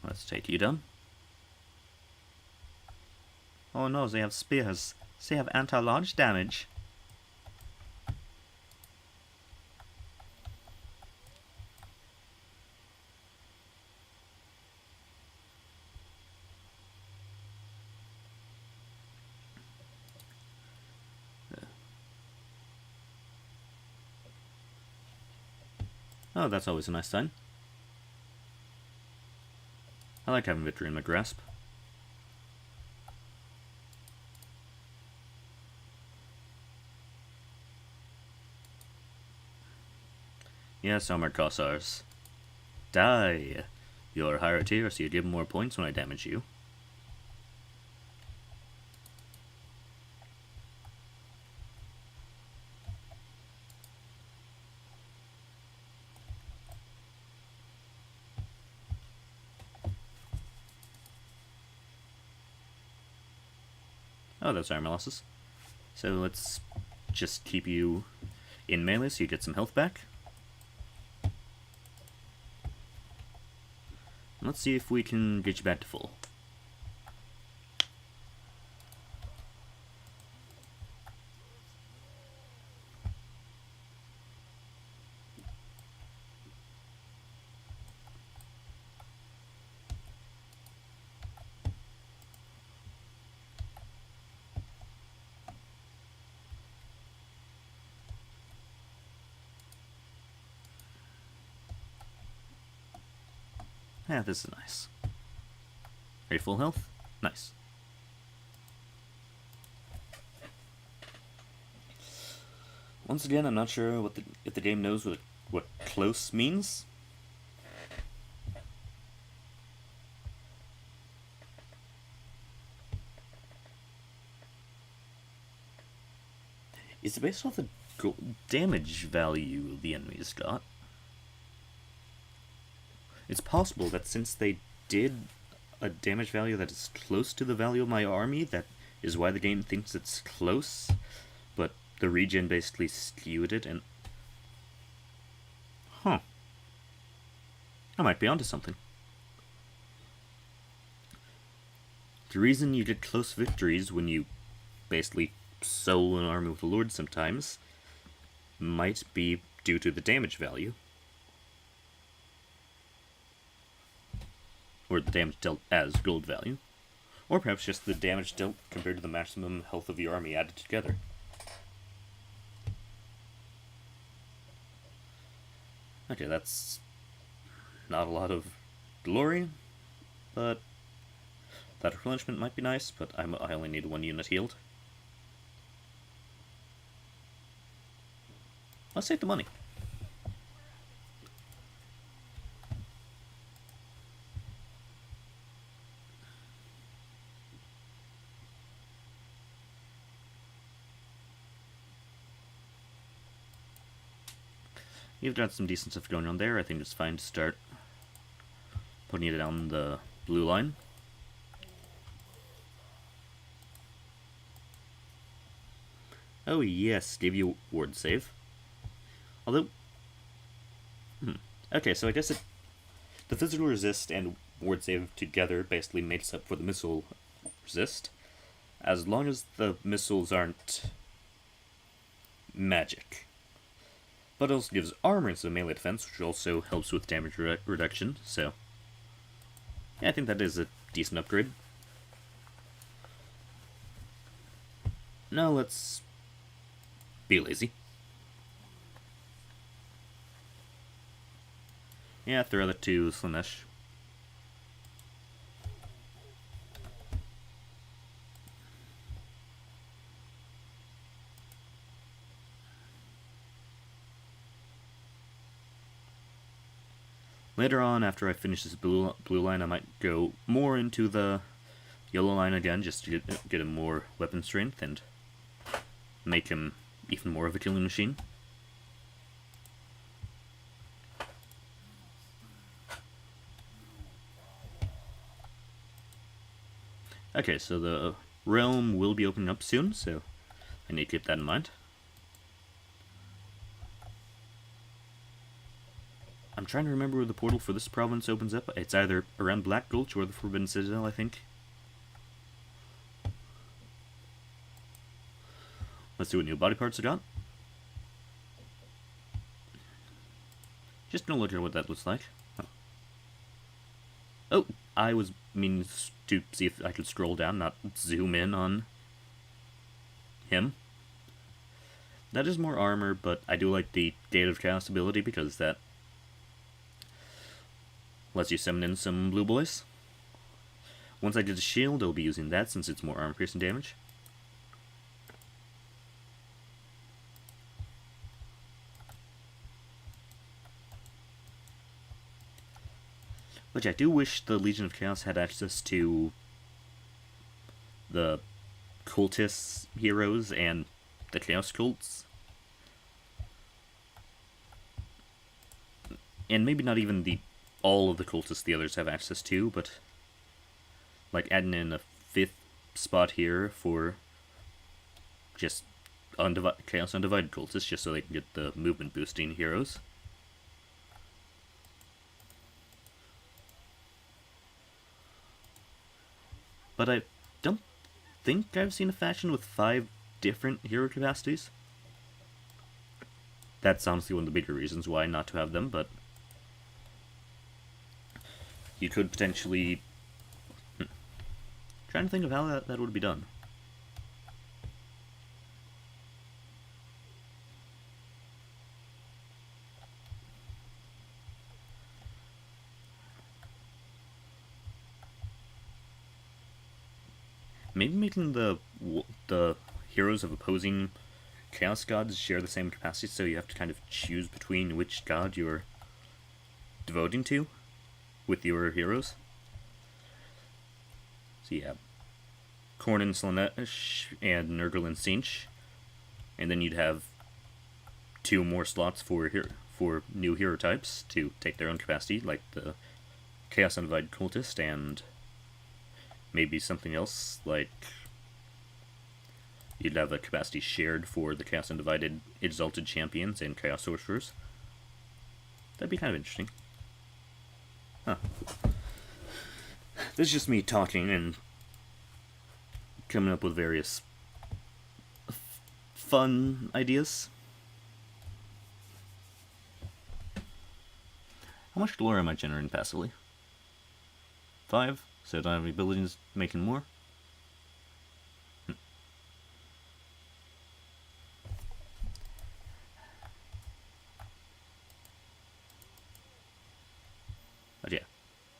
Let's take you down. Oh no, they have spears. They have anti-large damage. Oh, that's always a nice sign. I like having victory in my grasp. Yes, armored Kossars. Die! You're higher tier, so you give more points when I damage you. Oh, those armor losses. So let's just keep you in melee so you get some health back. Let's see if we can get you back to full. Yeah, this is nice. Are you full health? Nice. Once again, I'm not sure if the game knows what close means. Is it based off the damage value the enemies got? It's possible that since they did a damage value that is close to the value of my army, that is why the game thinks it's close, but the regen basically skewed it and... Huh. I might be onto something. The reason you get close victories when you basically solo an army with a lord sometimes might be due to the damage value. Or the damage dealt as gold value. Or perhaps just the damage dealt compared to the maximum health of your army added together. Okay, that's not a lot of glory, but that replenishment might be nice, but I only need 1 unit healed. Let's save the money. You've got some decent stuff going on there. I think it's fine to start putting it down the blue line. Oh yes, give you ward save. Although... Okay, so I guess the physical resist and ward save together basically makes up for the missile resist. As long as the missiles aren't magic. But it also gives armor instead of melee defense, which also helps with damage reduction, so... Yeah, I think that is a decent upgrade. Now let's be lazy. Yeah, throw that to Slaanesh. Later on, after I finish this blue line, I might go more into the yellow line again, just to get him more weapon strength and make him even more of a killing machine. Okay, so the realm will be opening up soon, so I need to keep that in mind. I'm trying to remember where the portal for this province opens up. It's either around Black Gulch or the Forbidden Citadel, I think. Let's see what new body parts I got. Just gonna look at what that looks like. Oh, I was meaning to see if I could scroll down, not zoom in on him. That is more armor, but I do like the Gate of Chaos ability because that lets you summon in some blue boys. Once I did a shield, I'll be using that since it's more armor piercing damage. Which I do wish the Legion of Chaos had access to the cultist heroes and the Chaos cults. And maybe not even all of the cultists the others have access to, but like adding in a 5th spot here for just Chaos Undivided cultists, just so they can get the movement boosting heroes. But I don't think I've seen a faction with 5 different hero capacities. That's honestly one of the bigger reasons why not to have them, but you could potentially... Trying to think of how that would be done. Maybe making the heroes of opposing Chaos gods share the same capacity, so you have to kind of choose between which god you're devoting to with your heroes. So yeah, Khorne and Slaanesh and Nurgle and Tzeentch, and then you'd have 2 more slots for new hero types to take their own capacity, like the Chaos Undivided Cultist and maybe something else, like you'd have a capacity shared for the Chaos Undivided Exalted Champions and Chaos Sorcerers. That'd be kind of interesting. Huh. This is just me talking and coming up with various fun ideas. How much lore am I generating passively? 5? So I don't have any abilities making more? But yeah,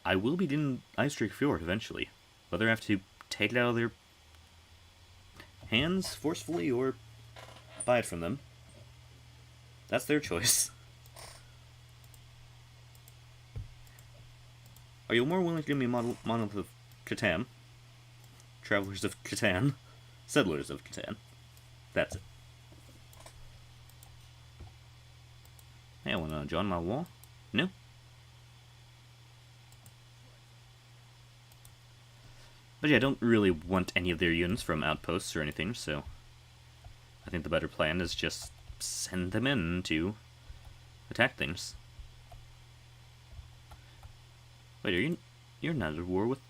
I will be doing Icestreak Fjord eventually. Whether I have to take it out of their hands forcefully or buy it from them, that's their choice. Are you more willing to give me a Monolith of Catan? Travelers of Catan? Settlers of Catan. That's it. Hey, wanna join my wall? No? But yeah, I don't really want any of their units from outposts or anything, so I think the better plan is just send them in to attack things. Wait, you're not at war with...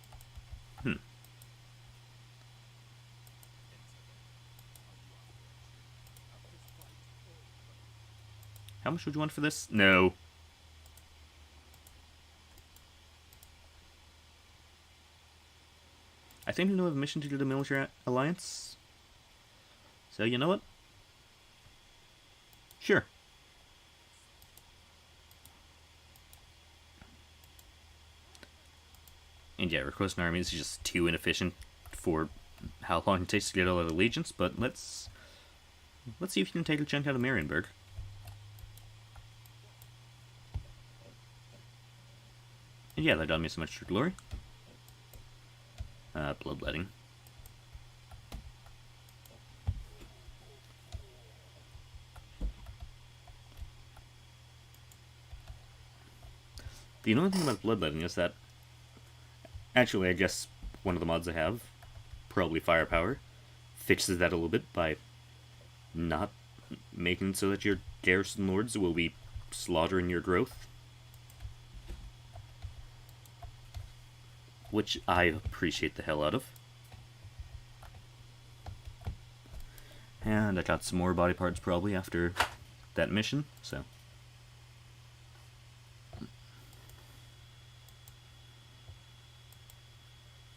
How much would you want for this? No. I think we have a mission to do the military alliance. So, you know what? Sure. And yeah, requesting armies is just too inefficient for how long it takes to get all the allegiance, but let's see if you can take a chunk out of Marienburg. And yeah, that got me some extra glory. Bloodletting. The annoying thing about bloodletting is that, actually, I guess one of the mods I have, probably Firepower, fixes that a little bit by not making it so that your garrison lords will be slaughtering your growth. Which I appreciate the hell out of. And I got some more body parts probably after that mission, so.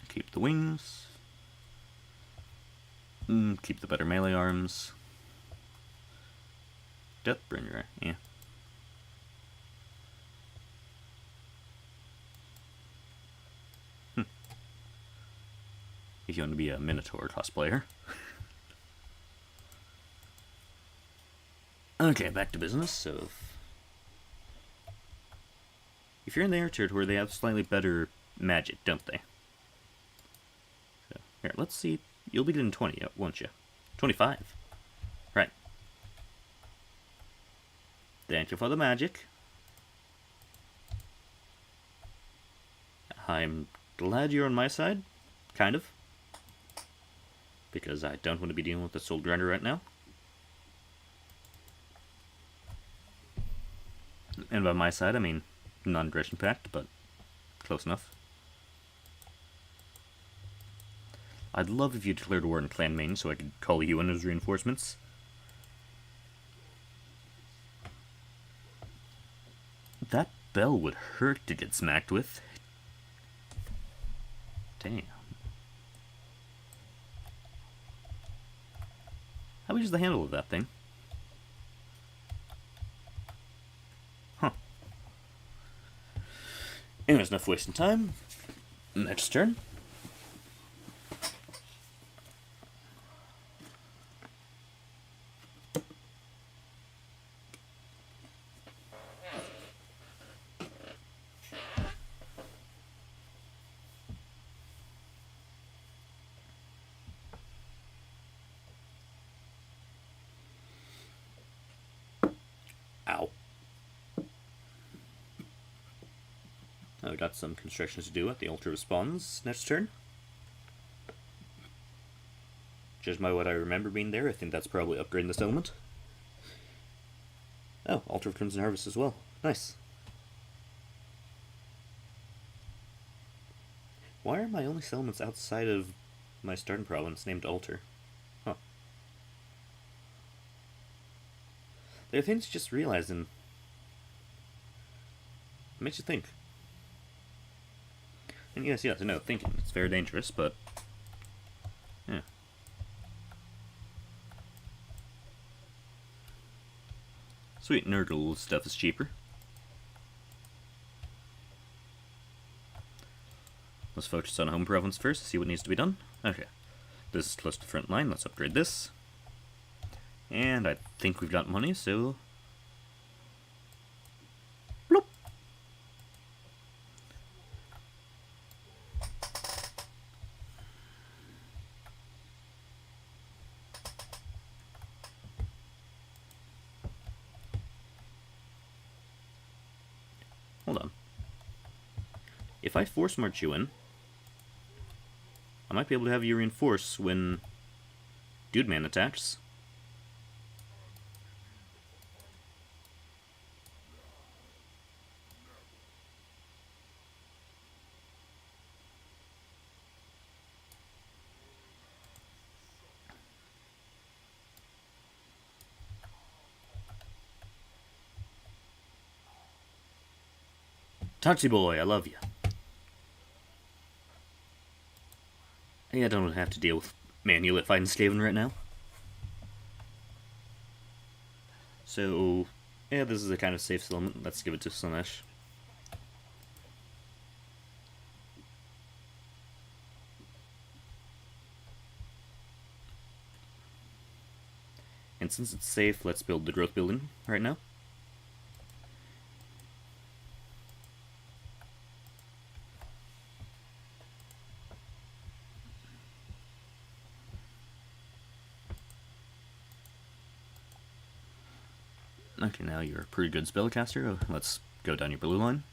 Keep the wings. Keep the better melee arms. Deathbringer, yeah. if you want to be a Minotaur cosplayer. Okay, back to business. So, if you're in their territory, they have slightly better magic, don't they? So, here, let's see. You'll be getting 20, won't you? 25. Right. Thank you for the magic. I'm glad you're on my side. Kind of. Because I don't want to be dealing with the soul grinder right now. And by my side, I mean non-aggression pact, but close enough. I'd love if you declared war on Clan Main so I could call you in as reinforcements. That bell would hurt to get smacked with. Damn. How is the handle of that thing? Huh. Anyways, enough wasting time. Next turn. Ow. Now we got some construction to do at the Altar of Spawns next turn. Judging by what I remember being there, I think that's probably upgrading the settlement. Oh, Altar of Crimson Harvest as well. Nice. Why are my only settlements outside of my starting province named Altar? Huh. There are things you just realize, and it makes you think. And yes, I know, thinking. It's very dangerous, but yeah. Sweet, Nurgle stuff is cheaper. Let's focus on home province first, see what needs to be done. Okay. This is close to the front line, let's upgrade this. And I think we've got money, so... bloop! Hold on. If I force march you in, I might be able to have you reinforce when Dude Man attacks. Toxie boy, I love you. I don't have to deal with manual fighting Skaven right now. So, yeah, this is a kind of safe settlement. Let's give it to Slanesh. And since it's safe, let's build the growth building right now. Okay, now you're a pretty good spellcaster. Let's go down your blue line.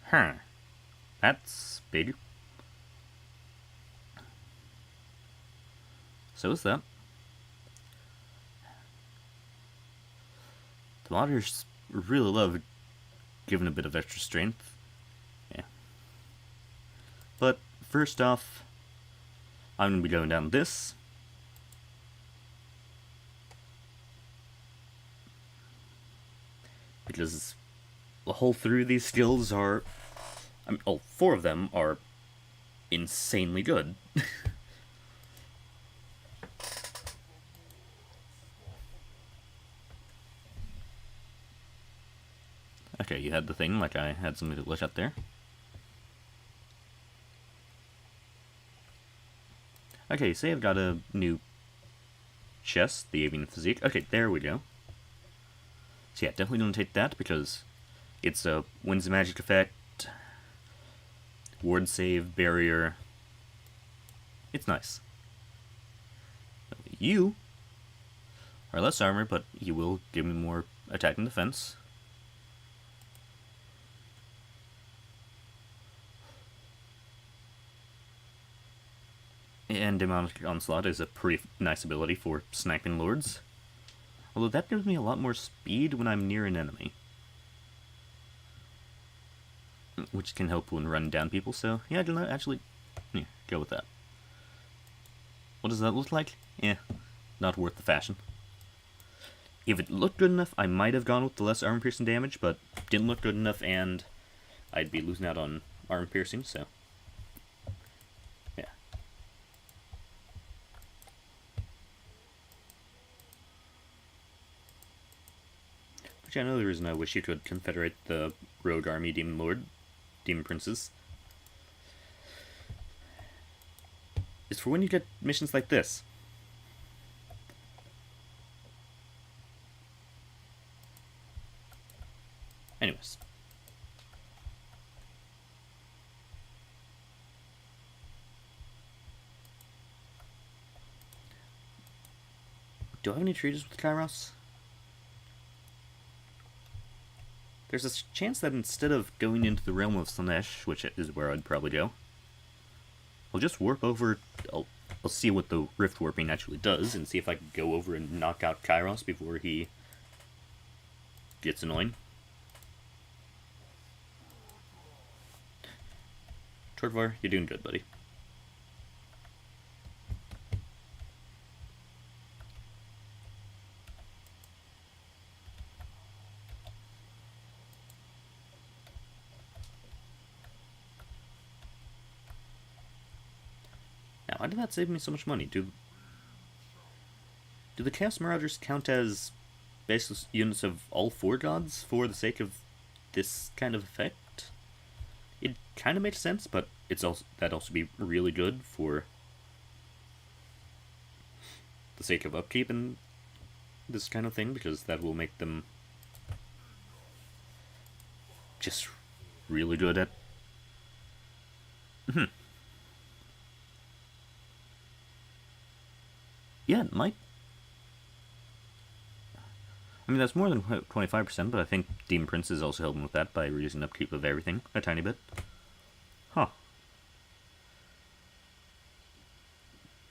Huh. That's big. So is that. The modders really love giving a bit of extra strength. But first off, I'm going to be going down this. Because the whole three of these skills are... I mean, all four of them are insanely good. Okay, you had the thing, like I had something to look up there. Okay, say I've got a new chest, the avian physique. Okay, there we go. So yeah, definitely don't take that, because it's a winds of magic effect, ward save, barrier. It's nice. You are less armor, but you will give me more attack and defense. And Demonic Onslaught is a pretty nice ability for sniping lords. Although that gives me a lot more speed when I'm near an enemy. Which can help when running down people, so yeah, I don't know, actually, yeah, go with that. What does that look like? Eh, not worth the fashion. If it looked good enough, I might have gone with the less armor-piercing damage, but didn't look good enough, and I'd be losing out on armor-piercing, so yeah. Which I know the reason I wish you could confederate the rogue army demon lord, demon princes, is for when you get missions like this. Anyways. Do I have any treaties with Kairos? There's a chance that instead of going into the realm of Slanesh, which is where I'd probably go, I'll just warp over. I'll see what the rift warping actually does, and see if I can go over and knock out Kairos before he gets annoying. Tortvar, you're doing good, buddy. Now, why did that save me so much money? Do the Chaos Marauders count as baseless units of all 4 gods for the sake of this kind of effect? It kind of makes sense, but it's also that'd also be really good for the sake of upkeep and this kind of thing, because that will make them just really good at. Yeah, it might. I mean, that's more than 25%, but I think Demon Prince is also helping with that by reducing upkeep of everything a tiny bit. Huh.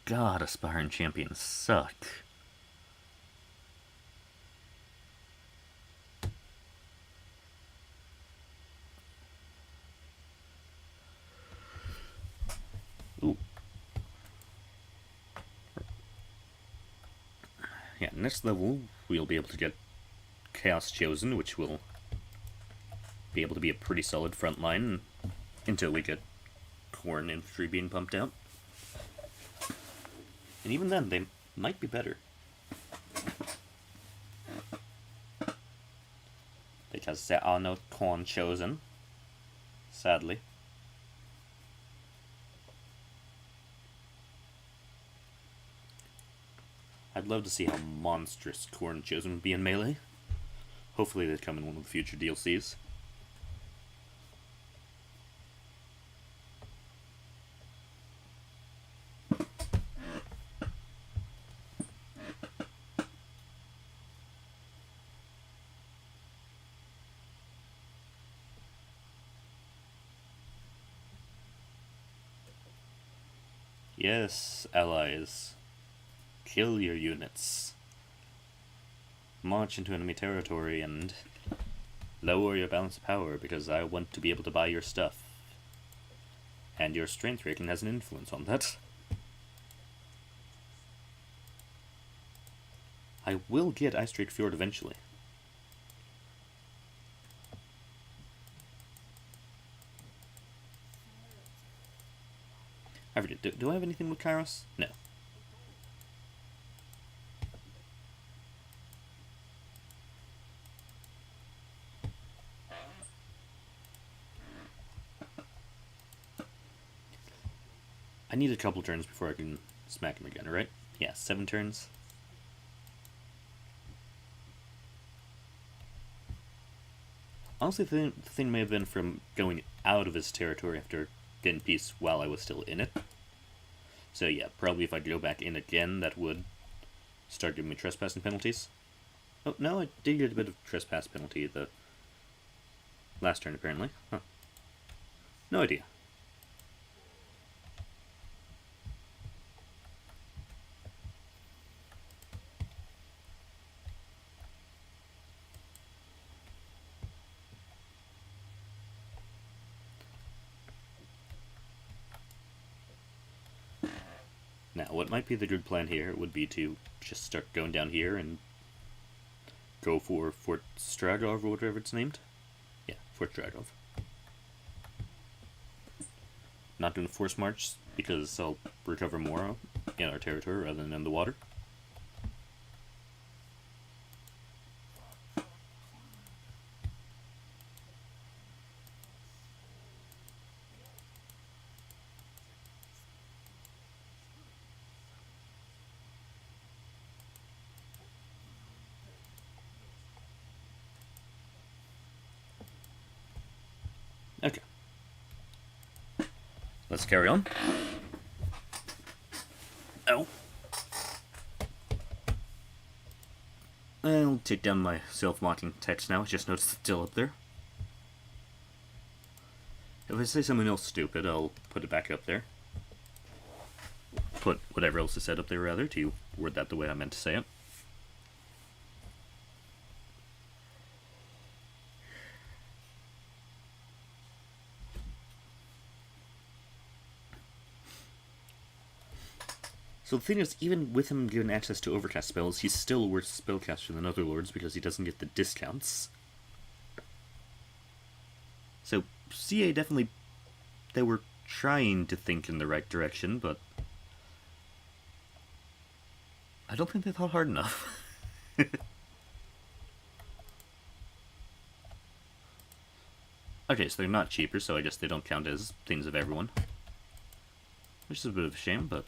God, aspiring champions suck. Ooh. Yeah, next level we'll be able to get Chaos Chosen, which will be able to be a pretty solid front line until we get Khorne infantry being pumped out. And even then, they might be better. Because there are no Khorne Chosen, sadly. I'd love to see how monstrous Khorne Chosen would be in Melee. Hopefully they come in one of the future DLCs. Yes, allies. Kill your units. March into enemy territory and lower your balance of power, because I want to be able to buy your stuff. And your strength rating has an influence on that. I will get Ice Drake Fjord eventually. I forget, do I have anything with Kairos? No. I need a couple turns before I can smack him again, right? Yeah, 7 turns. Honestly, the thing may have been from going out of his territory after getting peace while I was still in it. So yeah, probably if I go back in again, that would start giving me trespassing penalties. Oh, no, I did get a bit of trespass penalty the last turn, apparently. Huh. No idea. Now, what might be the good plan here would be to just start going down here and go for Fort Stragov or whatever it's named. Yeah, Fort Stragov. Not going to force march because I'll recover more in our territory rather than in the water. Okay. Let's carry on. Oh. I'll take down my self-mocking text now. I just noticed it's still up there. If I say something else stupid, I'll put it back up there. Put whatever else is said up there, rather, to word that the way I meant to say it. So the thing is, even with him given access to overcast spells, he's still a worse spellcaster than other lords because he doesn't get the discounts. So CA definitely, they were trying to think in the right direction, but I don't think they thought hard enough. Okay, so they're not cheaper, so I guess they don't count as things of everyone. Which is a bit of a shame, but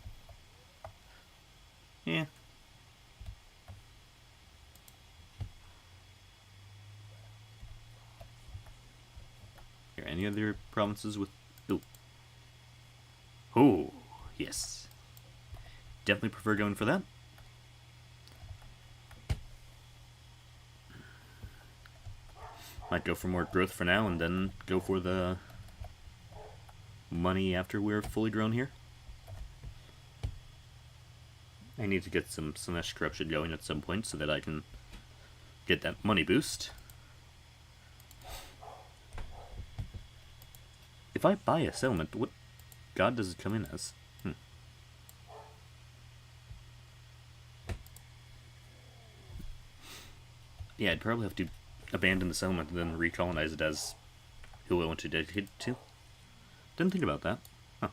yeah. Are any other provinces with... Oh. Oh, yes. Definitely prefer going for that. Might go for more growth for now and then go for the money after we're fully grown here. I need to get some Slanesh corruption going at some point so that I can get that money boost. If I buy a settlement, what god does it come in as? Yeah, I'd probably have to abandon the settlement and then recolonize it as who I want to dedicate it to. Didn't think about that. Huh.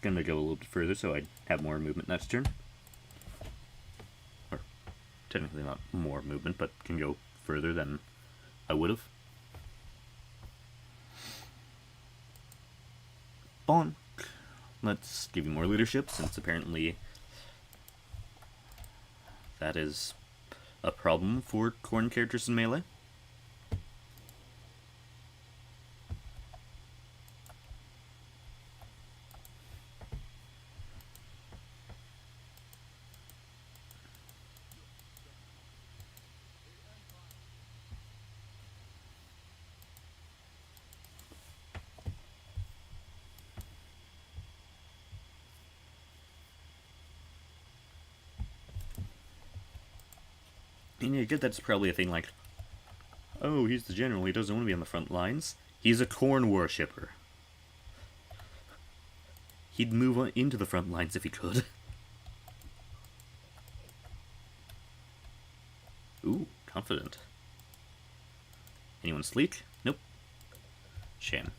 Gonna go a little bit further so I'd have more movement next turn. Or, technically not more movement, but can go further than I would have. Bonk. Let's give you more leadership, since apparently that is a problem for Khorne characters in Melee. And you get that's probably a thing like, oh, he's the general, he doesn't want to be on the front lines. He's a Khorne worshipper. He'd move on into the front lines if he could. Ooh, confident. Anyone sleek? Nope. Shame.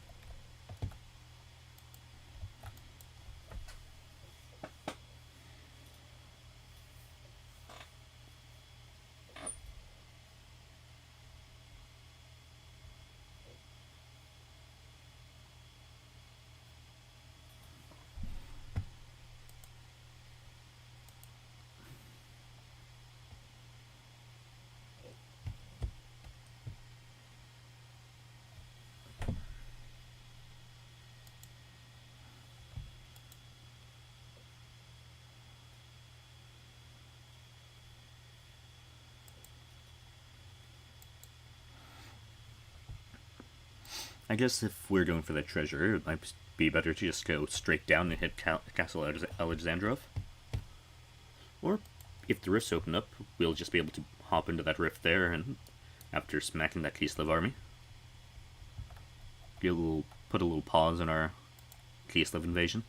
I guess if we're going for that treasure, it might be better to just go straight down and hit Castle Alexandrov. Or, if the rifts open up, we'll just be able to hop into that rift there, and after smacking that Kislev army, put a little pause on our Kislev invasion.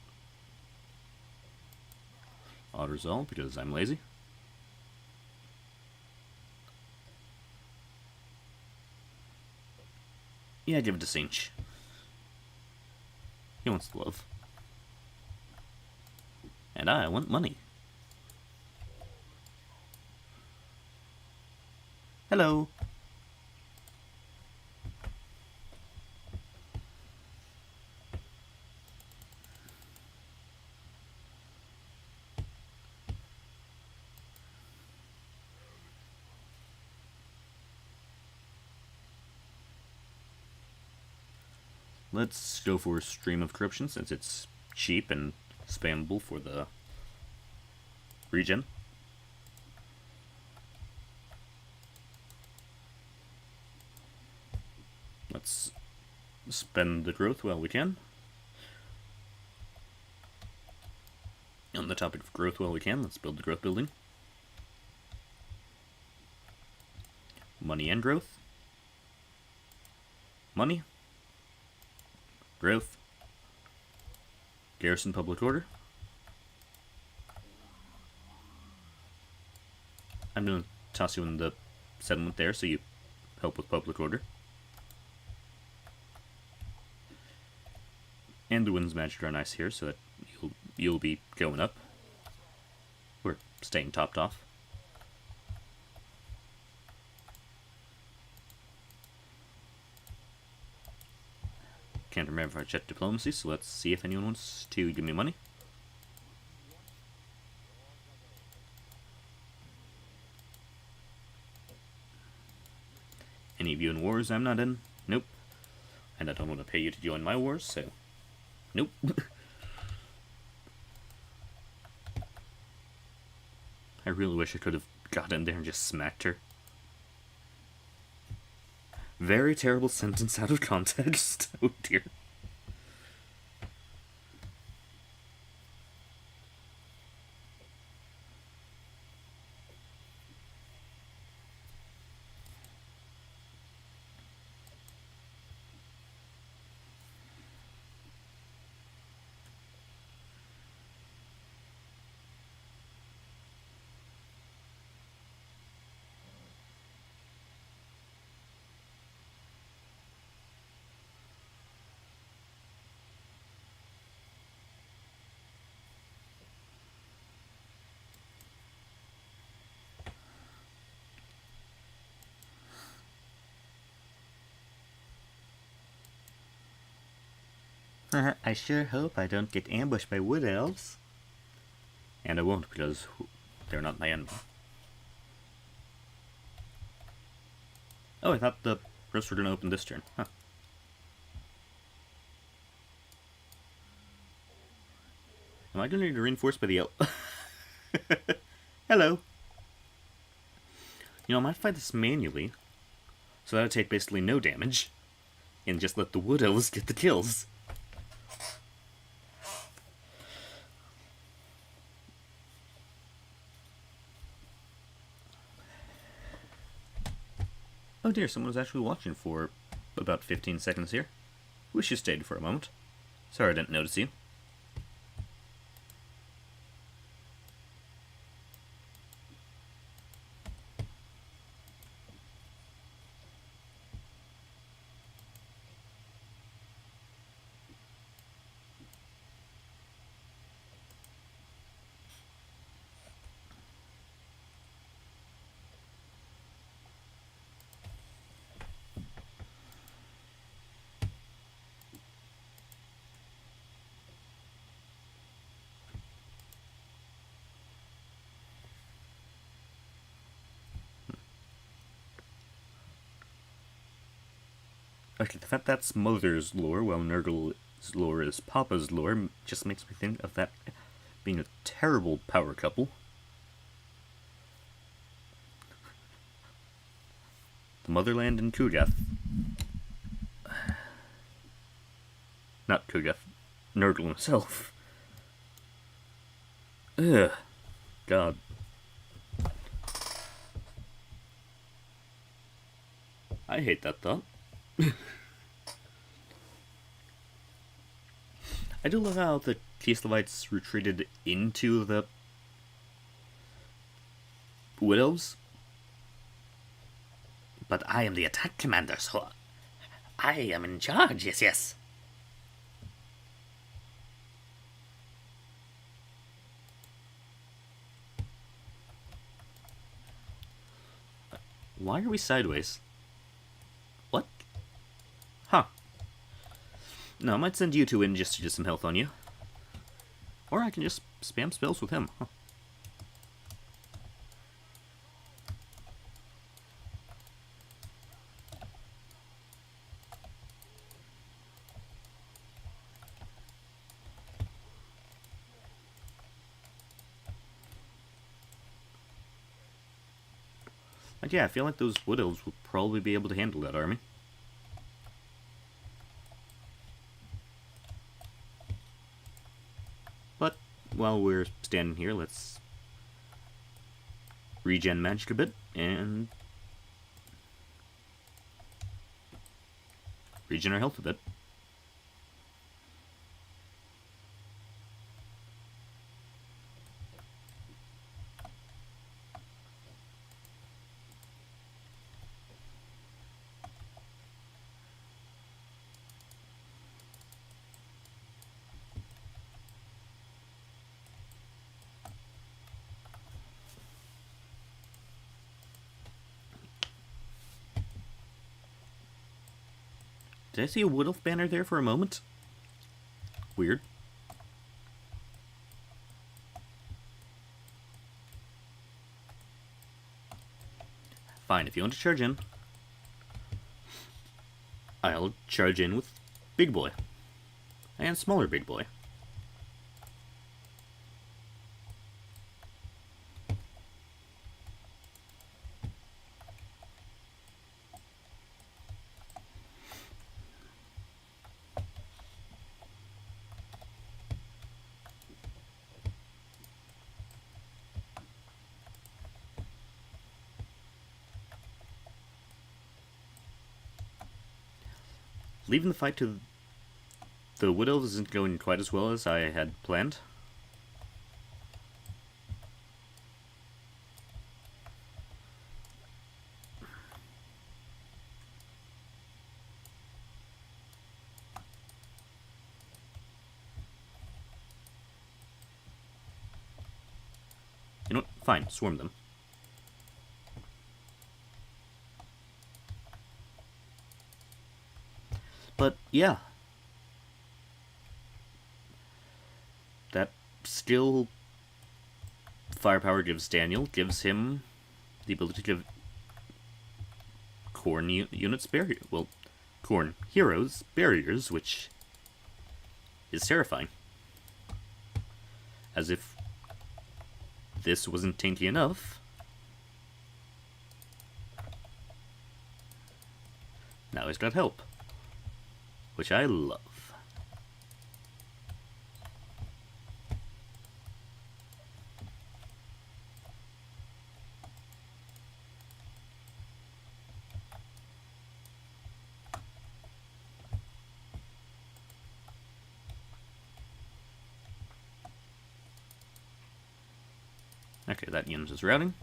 Auto-resolve, because I'm lazy. Yeah, give it to Sinch. He wants love. And I want money. Hello. Let's go for Stream of Corruption, since it's cheap and spammable for the regen. Let's spend the growth while we can. On the topic of growth while we can, let's build the growth building. Money and growth. Money. Growth. Garrison public order. I'm going to toss you in the settlement there so you help with public order. And the winds magic are nice here so that you'll be going up. We're staying topped off. Can't remember if I checked diplomacy, so let's see if anyone wants to give me money. Any of you in wars I'm not in? Nope. And I don't want to pay you to join my wars, so nope. I really wish I could have got in there and just smacked her. Very terrible sentence out of context. Oh dear. I sure hope I don't get ambushed by wood elves. And I won't, because they're not my enemy. Oh, I thought the rifts were going to open this turn. Huh. Am I going to need to reinforce by the elf? Hello. You know, I might fight this manually, so that would take basically no damage, and just let the wood elves get the kills. Oh dear, someone was actually watching for about 15 seconds here. Wish you stayed for a moment. Sorry I didn't notice you. Okay, the fact that's Mother's lore, while Nurgle's lore is Papa's lore, just makes me think of that being a terrible power couple. The Motherland and Kugath. Not Kogef. Nurgle himself. Ugh. God. I hate that thought. I do love how the Kislevites retreated into the Widows. But I am the attack commander, so I am in charge, yes. Why are we sideways? What? Huh. No, I might send you two in just to get some health on you. Or I can just spam spells with him. Huh. But yeah, I feel like those Wood Elves will probably be able to handle that army. But while we're standing here, let's regen magic a bit and regen our health a bit. Did I see a Wood Elf banner there for a moment? Weird. Fine, if you want to charge in, I'll charge in with Big Boy. And smaller Big Boy. Leaving the fight to the Wood Elves isn't going quite as well as I had planned. You know what? Fine, swarm them. But, yeah. That skill firepower gives gives him the ability to give Khorne units barrier. Well, Khorne heroes barriers, which is terrifying. As if this wasn't tanky enough. Now he's got help. Which I love. Okay, that unit is routing.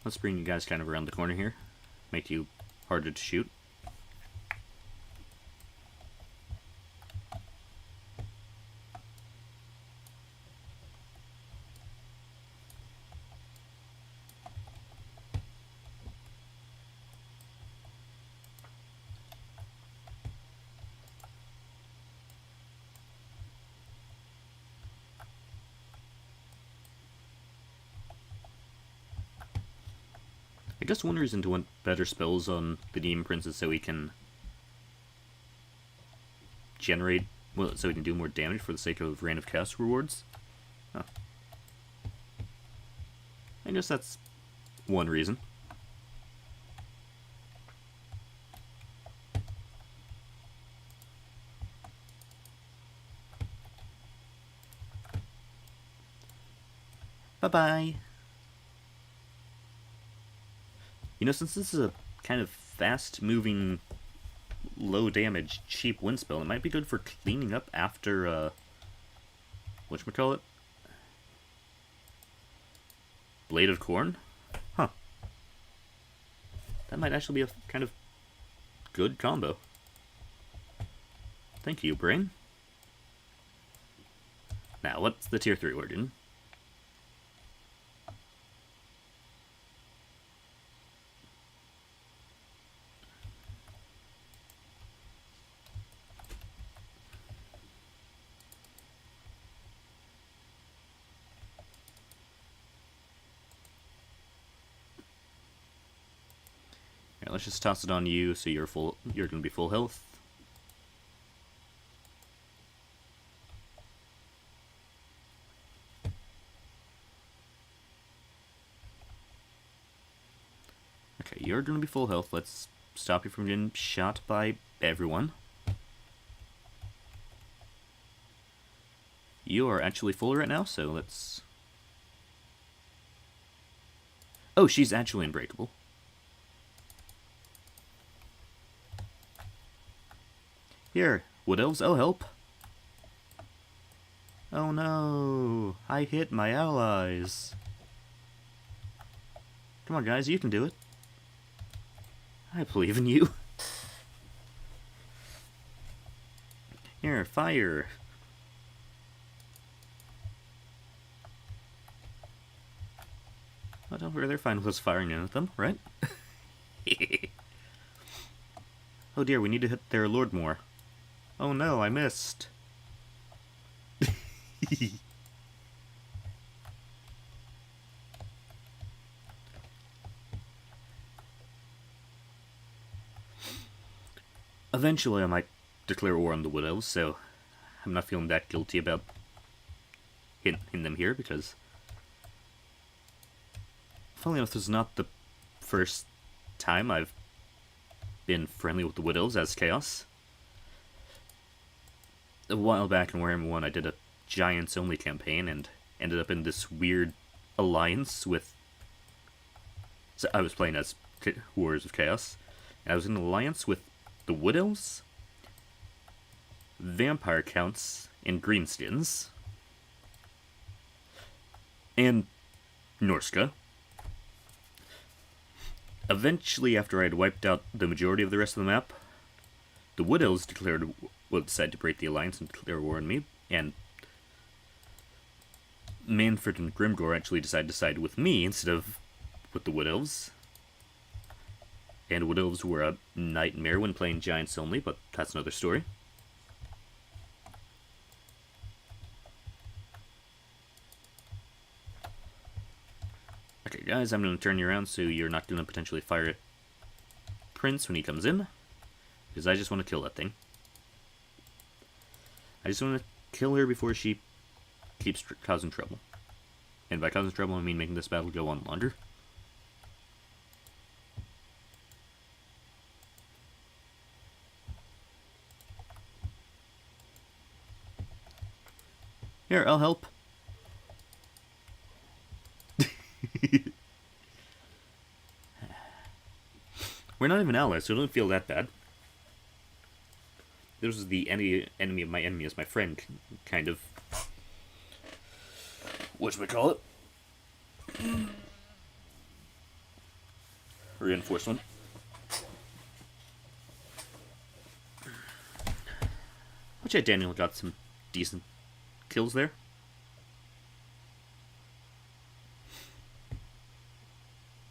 Let's bring you guys kind of around the corner here. Make you harder to shoot. I guess one reason to want better spells on the Demon Princes so he can generate, well, so we can do more damage for the sake of Reign of Chaos rewards. Huh. I guess that's one reason. Bye-bye. You know, since this is a kind of fast-moving, low-damage, cheap wind spell, it might be good for cleaning up after, whatchamacallit? Blade of Corn? Huh. That might actually be a kind of good combo. Thank you, brain. Now, what's the tier 3 origin? Let's just toss it on you, so you're gonna be full health. Okay, you're gonna be full health. Let's stop you from getting shot by everyone. You are actually full right now, so let's... Oh, she's actually unbreakable. Here, Wood Elves, I'll help. Oh no, I hit my allies. Come on guys, you can do it. I believe in you. Here, fire. Oh, don't worry, they're fine with us firing in at them, right? Oh dear, we need to hit their lord more. Oh no, I missed. Eventually I might declare war on the Wood Elves, so I'm not feeling that guilty about hitting them here, because funnily enough, this is not the first time I've been friendly with the Wood Elves as Chaos. A while back in Warhammer 1, I did a Giants-only campaign and ended up in this weird alliance with... So I was playing as Warriors of Chaos, and I was in an alliance with the Wood Elves, Vampire Counts, and Greenskins, and Norska. Eventually, after I had wiped out the majority of the rest of the map, the Wood Elves decided to break the alliance and declare war on me, and Manfred and Grimgor actually decided to side with me instead of with the Wood Elves. And Wood Elves were a nightmare when playing Giants only, but that's another story. Okay guys, I'm going to turn you around so you're not going to potentially fire at Prince when he comes in, because I just want to kill that thing. I just want to kill her before she keeps causing trouble. And by causing trouble, I mean making this battle go on longer. Here, I'll help. We're not even allies, so don't feel that bad. This is the enemy of my enemy is my friend, kind of. Whatchamacallit? Reinforcement. Which Daniel got some decent kills there.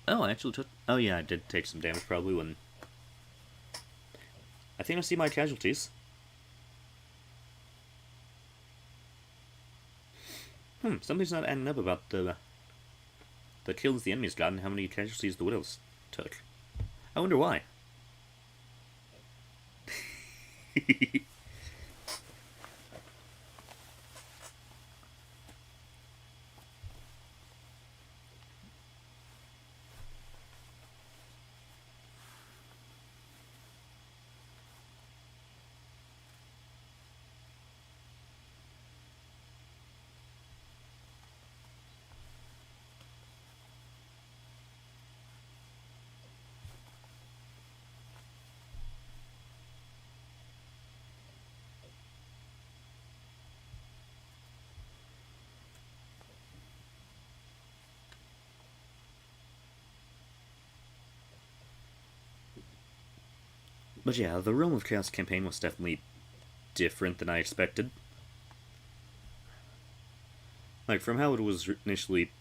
Oh, I actually took... Oh yeah, I did take some damage probably when... I think I see my casualties. Something's not adding up about the kills the enemies got and how many casualties the Widows took. I wonder why. But yeah, the Realm of Chaos campaign was definitely different than I expected. Like, from how it was initially,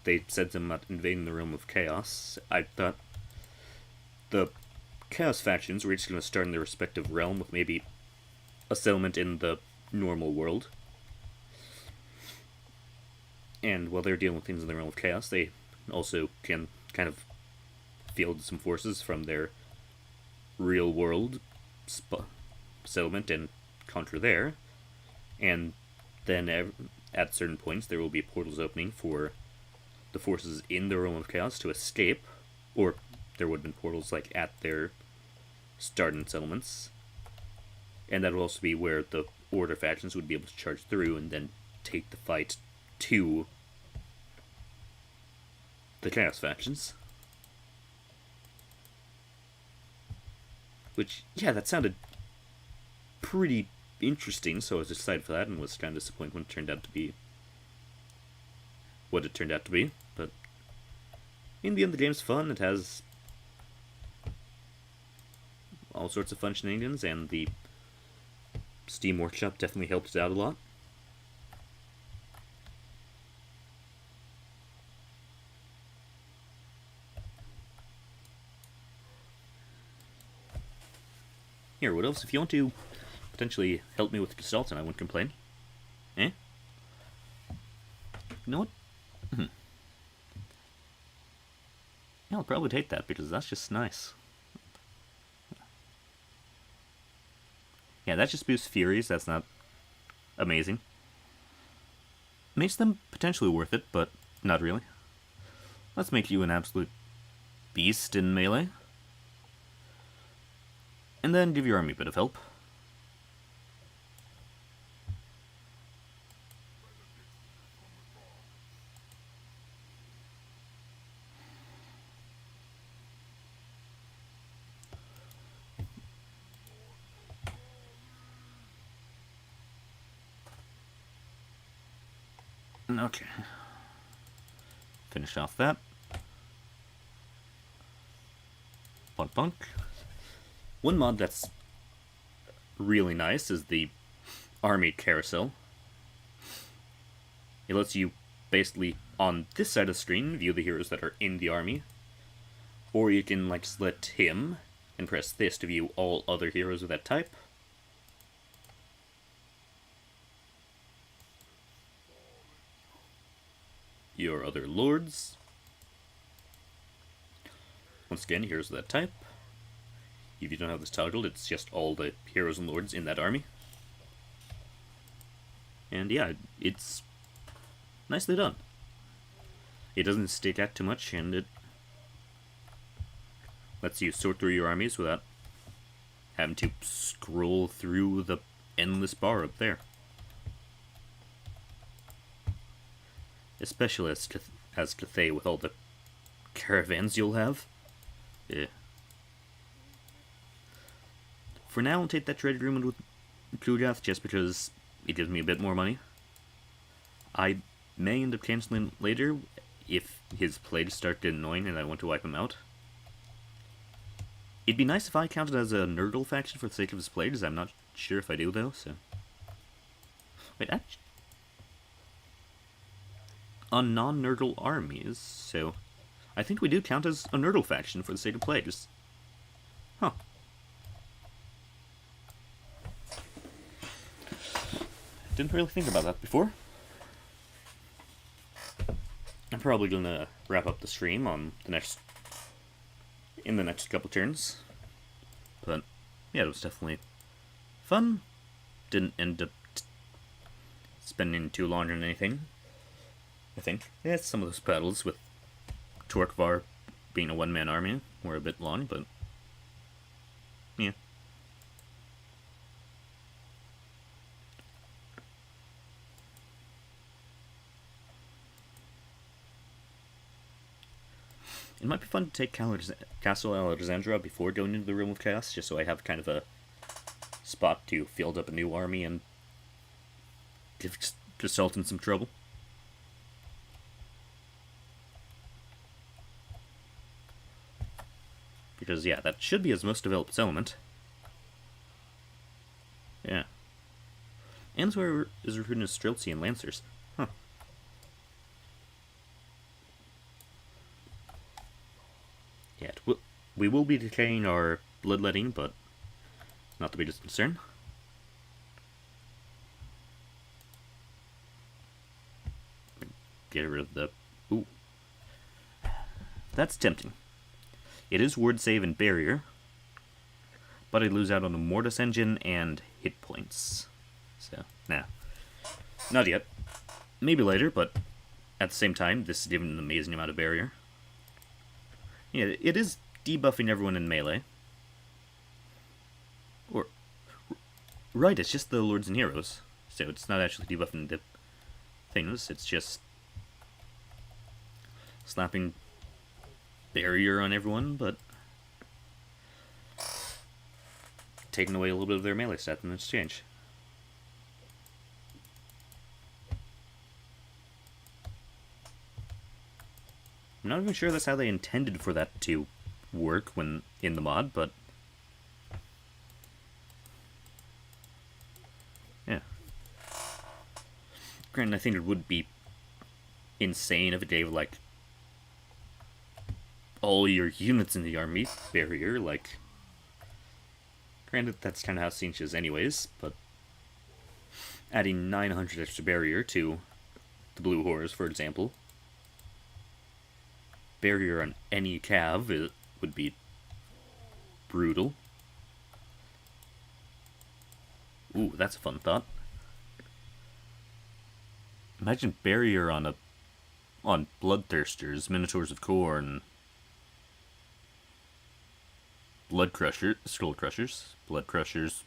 they said something about invading the Realm of Chaos, I thought the Chaos factions were each going to start in their respective realm with maybe a settlement in the normal world. And while they're dealing with things in the Realm of Chaos, they also can kind of field some forces from their real world settlement and conquer there. And then at certain points there will be portals opening for the forces in the Realm of Chaos to escape, or there would have been portals like at their starting settlements, and that would also be where the Order factions would be able to charge through and then take the fight to the Chaos factions. Which, yeah, that sounded pretty interesting, so I was excited for that and was kind of disappointed when it turned out to be what it turned out to be. But in the end, the game's fun. It has all sorts of fun shenanigans, and the Steam Workshop definitely helped it out a lot. Here, what else? If you want to potentially help me with Consultant, I wouldn't complain. Eh? You know what? Yeah, I'll probably take that because that's just nice. Yeah, that just boosts Furies, that's not amazing. Makes them potentially worth it, but not really. Let's make you an absolute beast in melee. And then give your army a bit of help. Okay. Finish off that. Punk punk. One mod that's really nice is the Army Carousel. It lets you basically, on this side of the screen, view the heroes that are in the army. Or you can, like, select him and press this to view all other heroes of that type. Your other lords. Once again, heroes of that type. If you don't have this toggled, it's just all the heroes and lords in that army. And yeah, it's nicely done. It doesn't stick out too much, and it lets you sort through your armies without having to scroll through the endless bar up there. Especially as Cathay with all the caravans you'll have. Yeah. For now, I'll take that trade agreement with Klugath just because it gives me a bit more money. I may end up canceling later if his plays start getting annoying and I want to wipe him out. It'd be nice if I counted as a Nurgle faction for the sake of his plays. I'm not sure if I do, though, so... Wait, actually... On non-Nurgle armies, so... I think we do count as a Nurgle faction for the sake of plays. Huh. Didn't really think about that before. I'm probably gonna wrap up the stream on in the next couple turns. But yeah, it was definitely fun. Didn't end up spending too long on anything, I think. Yeah, some of those battles with Torkvar being a one-man army were a bit long, but yeah. It might be fun to take Castle Alexandra before going into the Realm of Chaos, just so I have kind of a spot to field up a new army and give Sultan some trouble. Because, yeah, that should be his most developed element. Yeah. And so is recruiting Streltsy and Lancers. Huh. Yeah, we will be decaying our bloodletting, but not the biggest concern. Get rid of the... Ooh. That's tempting. It is ward save and barrier, but I lose out on the Mortis engine and hit points. So, nah. Not yet. Maybe later, but at the same time, this is giving an amazing amount of barrier. Yeah, it is debuffing everyone in melee. Or, right, it's just the Lords and Heroes. So it's not actually debuffing the things, it's just slapping barrier on everyone, but taking away a little bit of their melee stat in exchange. I'm not even sure that's how they intended for that to work when in the mod, but yeah. Granted, I think it would be insane if it gave, like, all your units in the army barrier, like... Granted, that's kind of how Siege is anyways, but... Adding 900 extra barrier to the Blue Horrors, for example. Barrier on any cav would be brutal. Ooh, that's a fun thought. Imagine barrier on Bloodthirsters, Minotaurs of Khorne, Skull Crushers, Blood Crushers,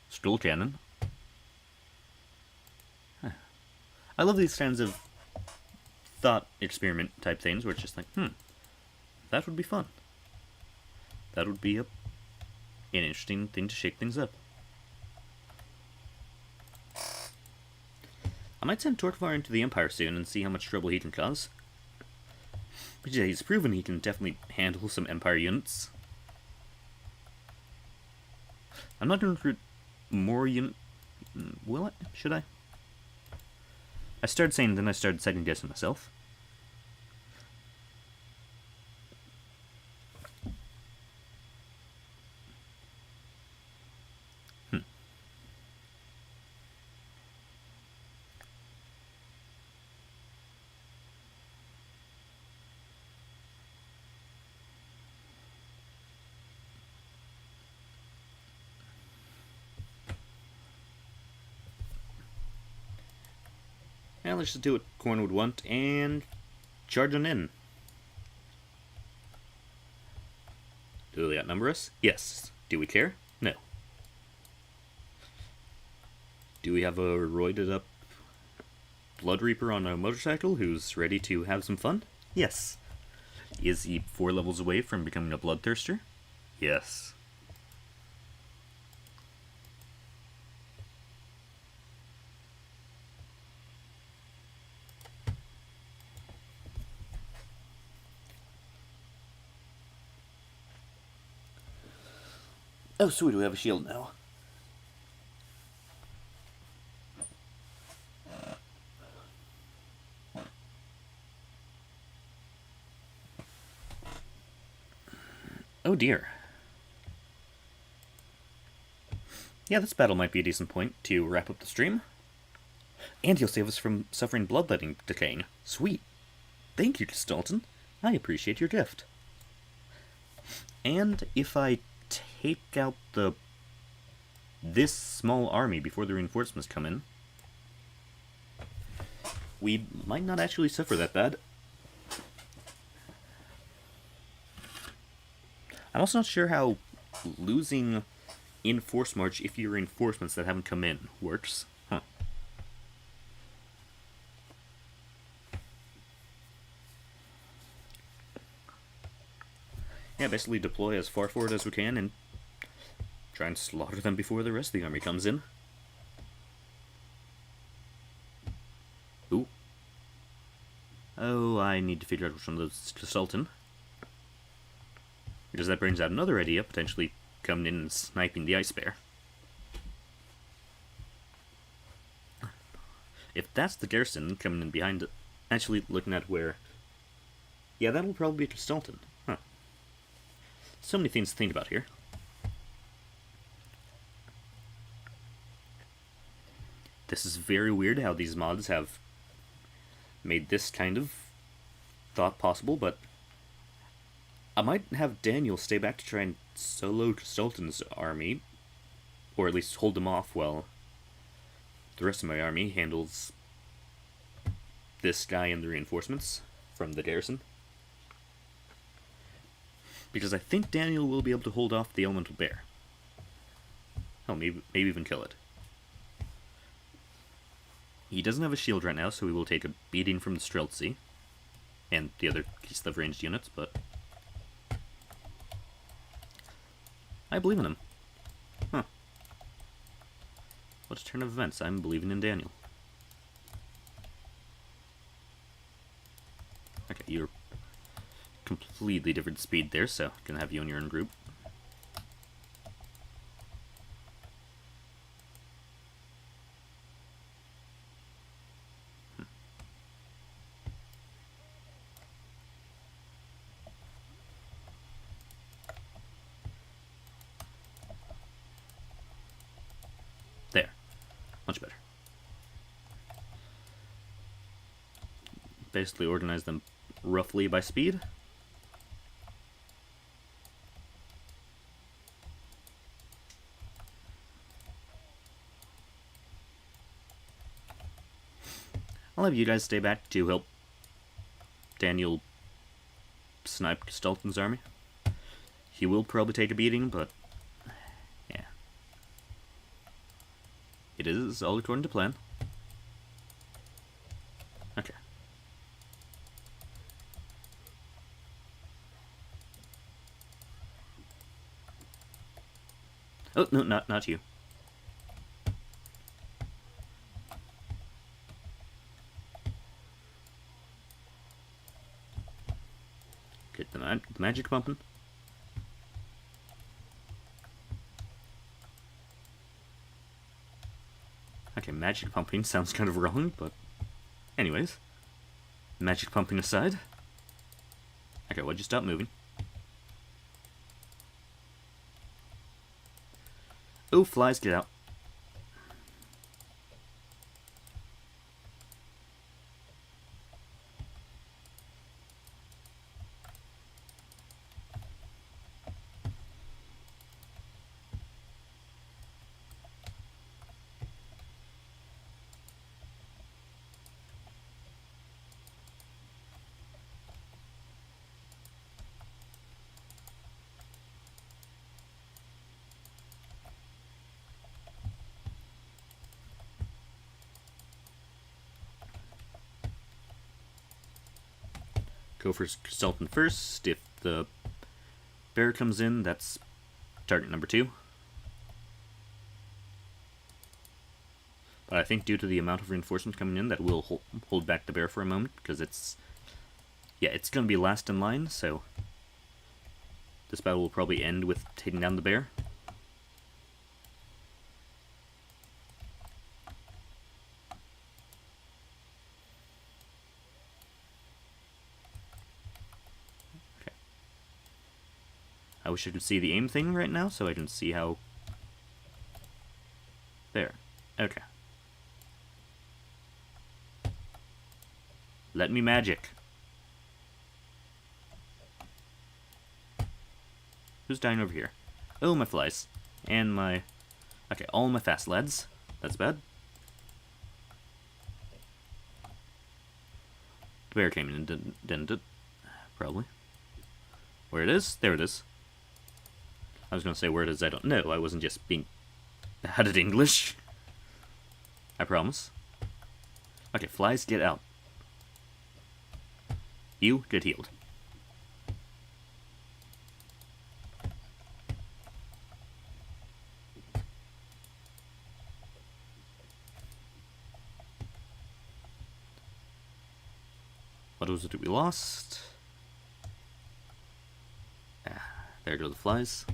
Skull Cannon. Huh. I love these kinds of thought experiment type things where it's just like, that would be fun. That would be an interesting thing to shake things up. I might send Torkvar into the Empire soon and see how much trouble he can cause. But yeah, he's proven he can definitely handle some Empire units. I'm not going to recruit more units. Will I? Should I? I started saying, then I started second guessing myself. Now let's just do what Khorne would want and charge on in. Do they outnumber us? Yes. Do we care? No. Do we have a roided up Blood Reaper on a motorcycle who's ready to have some fun? Yes. Is he 4 levels away from becoming a Bloodthirster? Yes. Oh, sweet, we have a shield now. Oh dear. Yeah, this battle might be a decent point to wrap up the stream. And he'll save us from suffering bloodletting decaying. Sweet. Thank you, Stalton. I appreciate your gift. And if I take out this small army before the reinforcements come in, we might not actually suffer that bad. I'm also not sure how losing in Force March if your reinforcements that haven't come in works. Huh. Yeah, basically deploy as far forward as we can and try and slaughter them before the rest of the army comes in. Ooh. Oh, I need to figure out which one of those is Sultan. Because that brings out another idea, potentially coming in and sniping the Ice Bear. If that's the garrison coming in behind it, actually looking at where... Yeah, that'll probably be Sultan. Huh. So many things to think about here. This is very weird how these mods have made this kind of thought possible, but I might have Daniel stay back to try and solo Sultan's army, or at least hold them off while the rest of my army handles this guy and the reinforcements from the garrison. Because I think Daniel will be able to hold off the elemental bear. Oh, maybe even kill it. He doesn't have a shield right now, so he will take a beating from the Streltsy and the other piece of ranged units, but I believe in him. Huh. What a turn of events. I'm believing in Daniel. Okay, you're completely different speed there, so I can have you in your own group. There. Much better. Basically organize them roughly by speed. I'll have you guys stay back to help Daniel snipe Sultan's army. He will probably take a beating, but yeah. It is all according to plan. Okay. Oh, no, not you. Get the magic pumping. Okay, magic pumping sounds kind of wrong, but anyways. Magic pumping aside. Okay, why'd you stop moving? Oh, flies, get out. Go for Sultan first. If the bear comes in, that's target number 2. But I think due to the amount of reinforcements coming in, that will hold back the bear for a moment, because it's going to be last in line, so this battle will probably end with taking down the bear. I wish I could see the aim thing right now, so I can see how... There. Okay. Let me magic. Who's dying over here? Oh, my flies. And my... Okay, all my fast lads. That's bad. The bear came in, didn't it? Probably. Where it is? There it is. I was going to say where it is, I don't know. I wasn't just being bad at English. I promise. Okay, flies, get out. You, get healed. What was it we lost? There go the flies.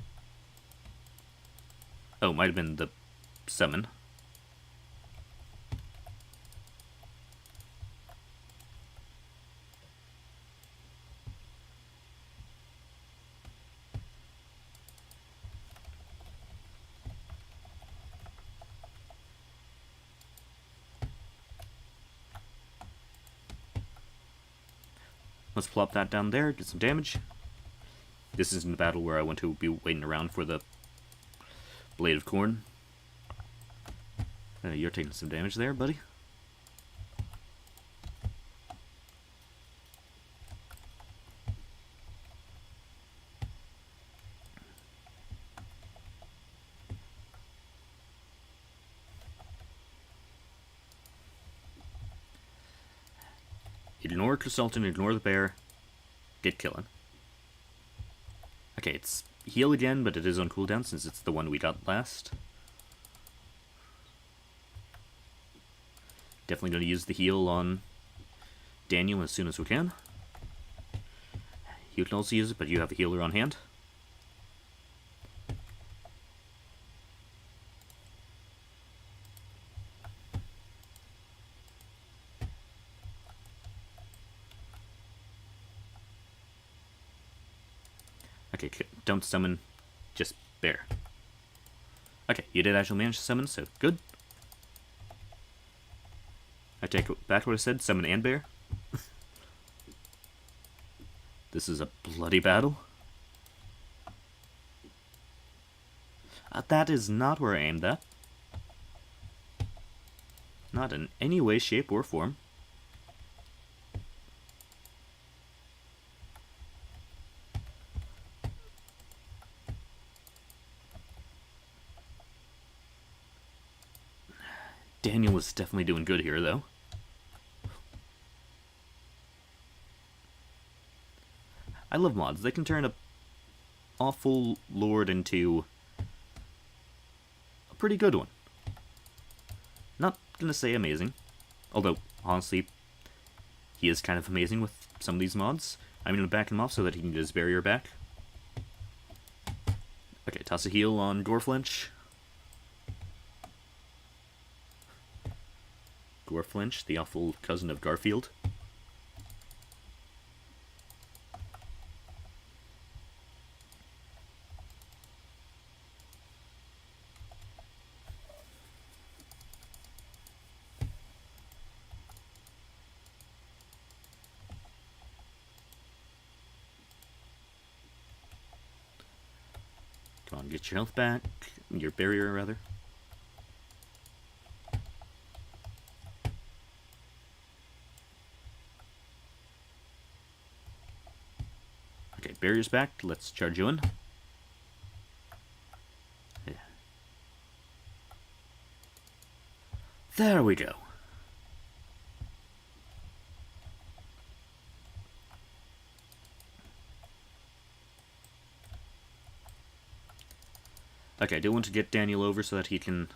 Oh, might have been the summon. Let's plop that down there, get some damage. This isn't a battle where I want to be waiting around for the Blade of Corn. You're taking some damage there, buddy. Ignore Chryssaltin, ignore the bear. Get killing. Okay, it's heal again, but it is on cooldown since it's the one we got last. Definitely going to use the heal on Daniel as soon as we can. You can also use it, but you have a healer on hand. Okay, don't summon, just bear. Okay, you did actually manage to summon, so good. I take back what I said, summon and bear. This is a bloody battle. That is not where I aimed at. Not in any way, shape, or form. Daniel is definitely doing good here, though. I love mods. They can turn a awful lord into a pretty good one. Not gonna say amazing, although, honestly, he is kind of amazing with some of these mods. I'm gonna back him off so that he can get his barrier back. Okay, toss a heal on Goreflinch. Goreflinch, the awful cousin of Garfield. Come on, get your health back. Your barrier, rather. Okay, barrier's back. Let's charge you in. Yeah. There we go. Okay, I do want to get Daniel over so that he can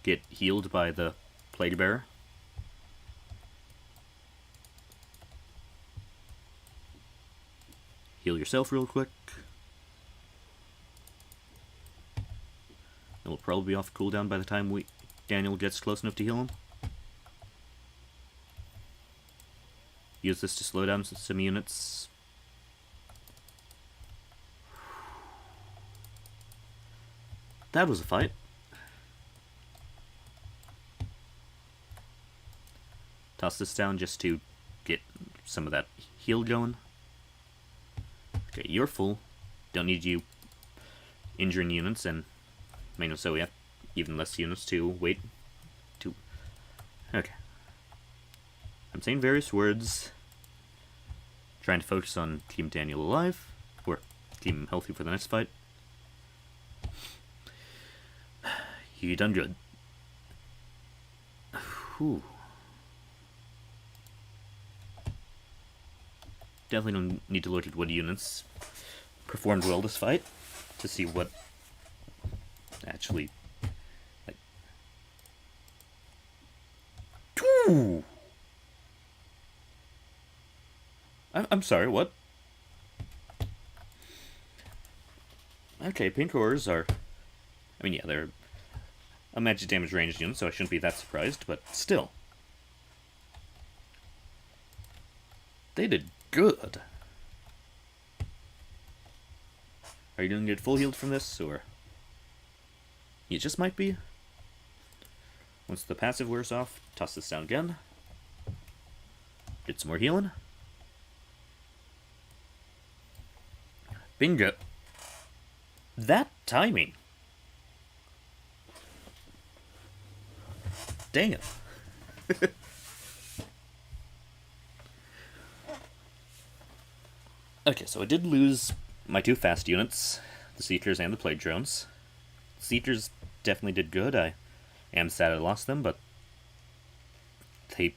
get healed by the Plague Bearer. Heal yourself real quick. And we'll probably be off cooldown by the time Daniel gets close enough to heal him. Use this to slow down some units. That was a fight. Toss this down just to get some of that heal going. Okay, you're full. Don't need you injuring units, and so we have even less units to wait to. Okay. I'm saying various words. Trying to focus on keeping Daniel alive, or keep him healthy for the next fight. You done good. Whew. Definitely don't need to look at what units performed well this fight to see what actually, like. Ooh. I'm sorry. What? Okay, pink horrors are... I mean, yeah, they're a magic damage ranged unit, so I shouldn't be that surprised, but still. They did good. Are you going to get full healed from this, or... You just might be. Once the passive wears off, toss this down again. Get some more healing. Bingo. That timing. Dang it. Okay, so I did lose my two fast units, the Seekers and the Plague Drones. Seekers definitely did good. I am sad I lost them, but they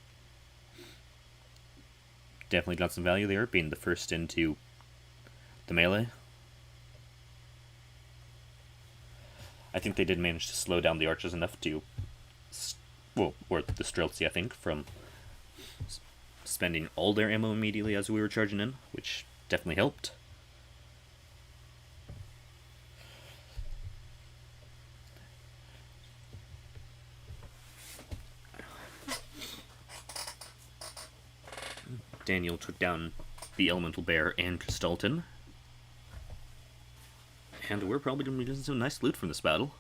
definitely got some value there, being the first into the melee. I think they did manage to slow down the archers enough to, well, or the Streltsy, I think, from spending all their ammo immediately as we were charging in, which definitely helped. Daniel took down the Elemental Bear and Kristalton. And we're probably going to be getting some nice loot from this battle.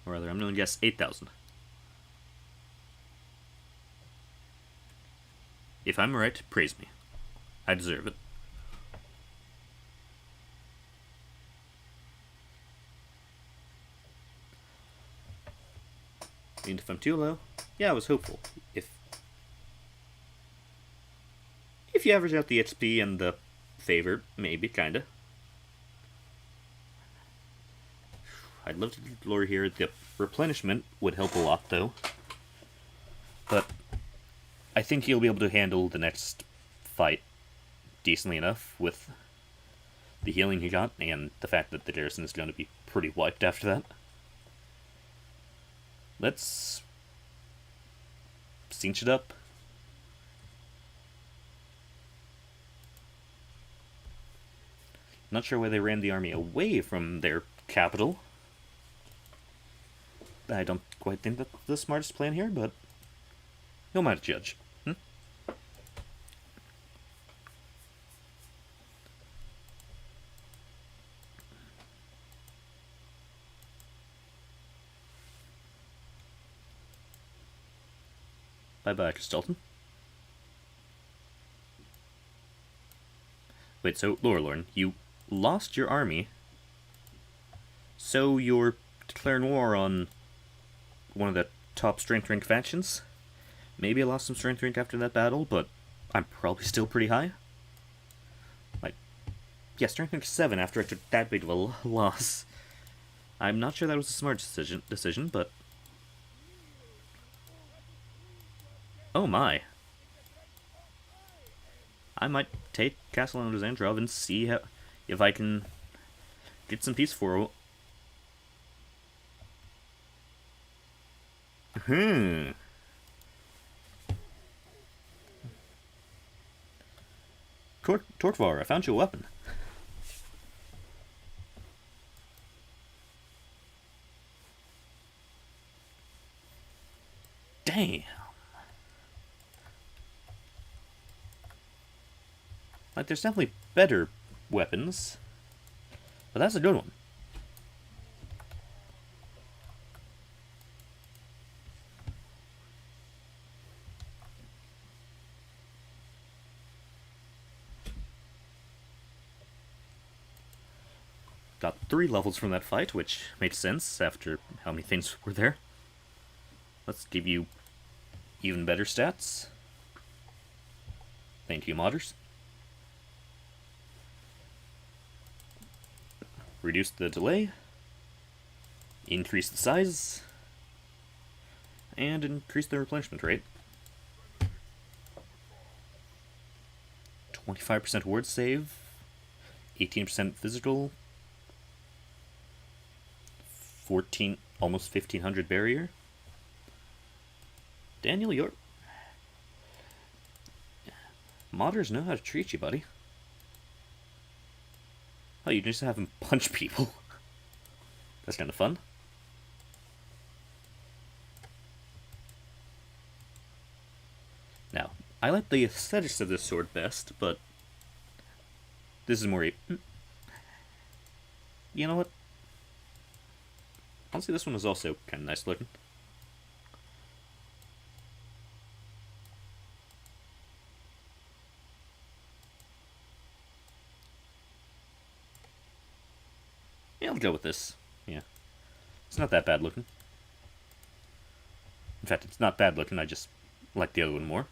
Or rather, I'm going to guess 8,000. If I'm right, praise me. I deserve it. And if I'm too low, yeah, I was hopeful. If you average out the XP and the favor, maybe, kinda. I'd love to get glory here. The replenishment would help a lot, though. But I think he'll be able to handle the next fight decently enough with the healing he got and the fact that the garrison is going to be pretty wiped after that. Let's cinch it up. Not sure why they ran the army away from their capital. I don't quite think that's the smartest plan here, but who am I to judge? Bye-bye, Kristalton. Wait, so, Lorelorn, you lost your army, so you're declaring war on one of the top strength rank factions? Maybe I lost some strength rank after that battle, but I'm probably still pretty high. Like, yeah, strength rank 7 after I took that big of a loss. I'm not sure that was a smart decision, but... Oh my. I might take Castle Alexandrov and see if I can get some peace for it. Torkvar, I found you a weapon. Damn. Like, there's definitely better weapons, but that's a good one. Got 3 levels from that fight, which makes sense after how many things were there. Let's give you even better stats. Thank you, modders. Reduce the delay, increase the size, and increase the replenishment rate. 25% ward save, 18% physical, almost 1500 barrier. Daniel, modders know how to treat you, buddy. Oh, you just have him punch people. That's kind of fun. Now, I like the aesthetics of this sword best, but this is more a... You know what? Honestly, this one is also kind of nice looking. Yeah, I'll go with this. Yeah. It's not that bad looking. In fact, it's not bad looking, I just like the other one more.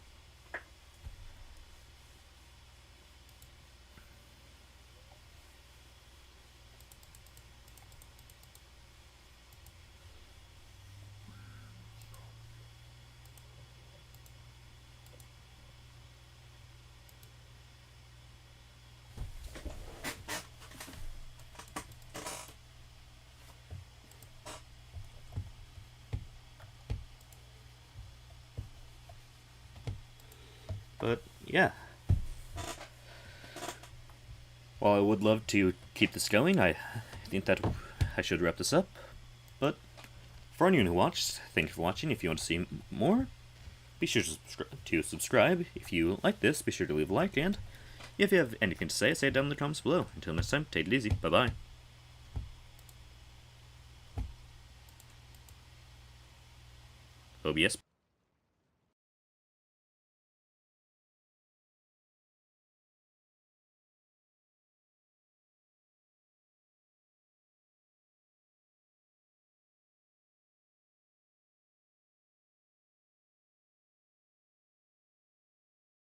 But, yeah. While I would love to keep this going, I think that I should wrap this up. But, for anyone who watched, thank you for watching. If you want to see more, be sure to subscribe. If you like this, be sure to leave a like, and if you have anything to say it down in the comments below. Until next time, take it easy. Bye-bye. OBS.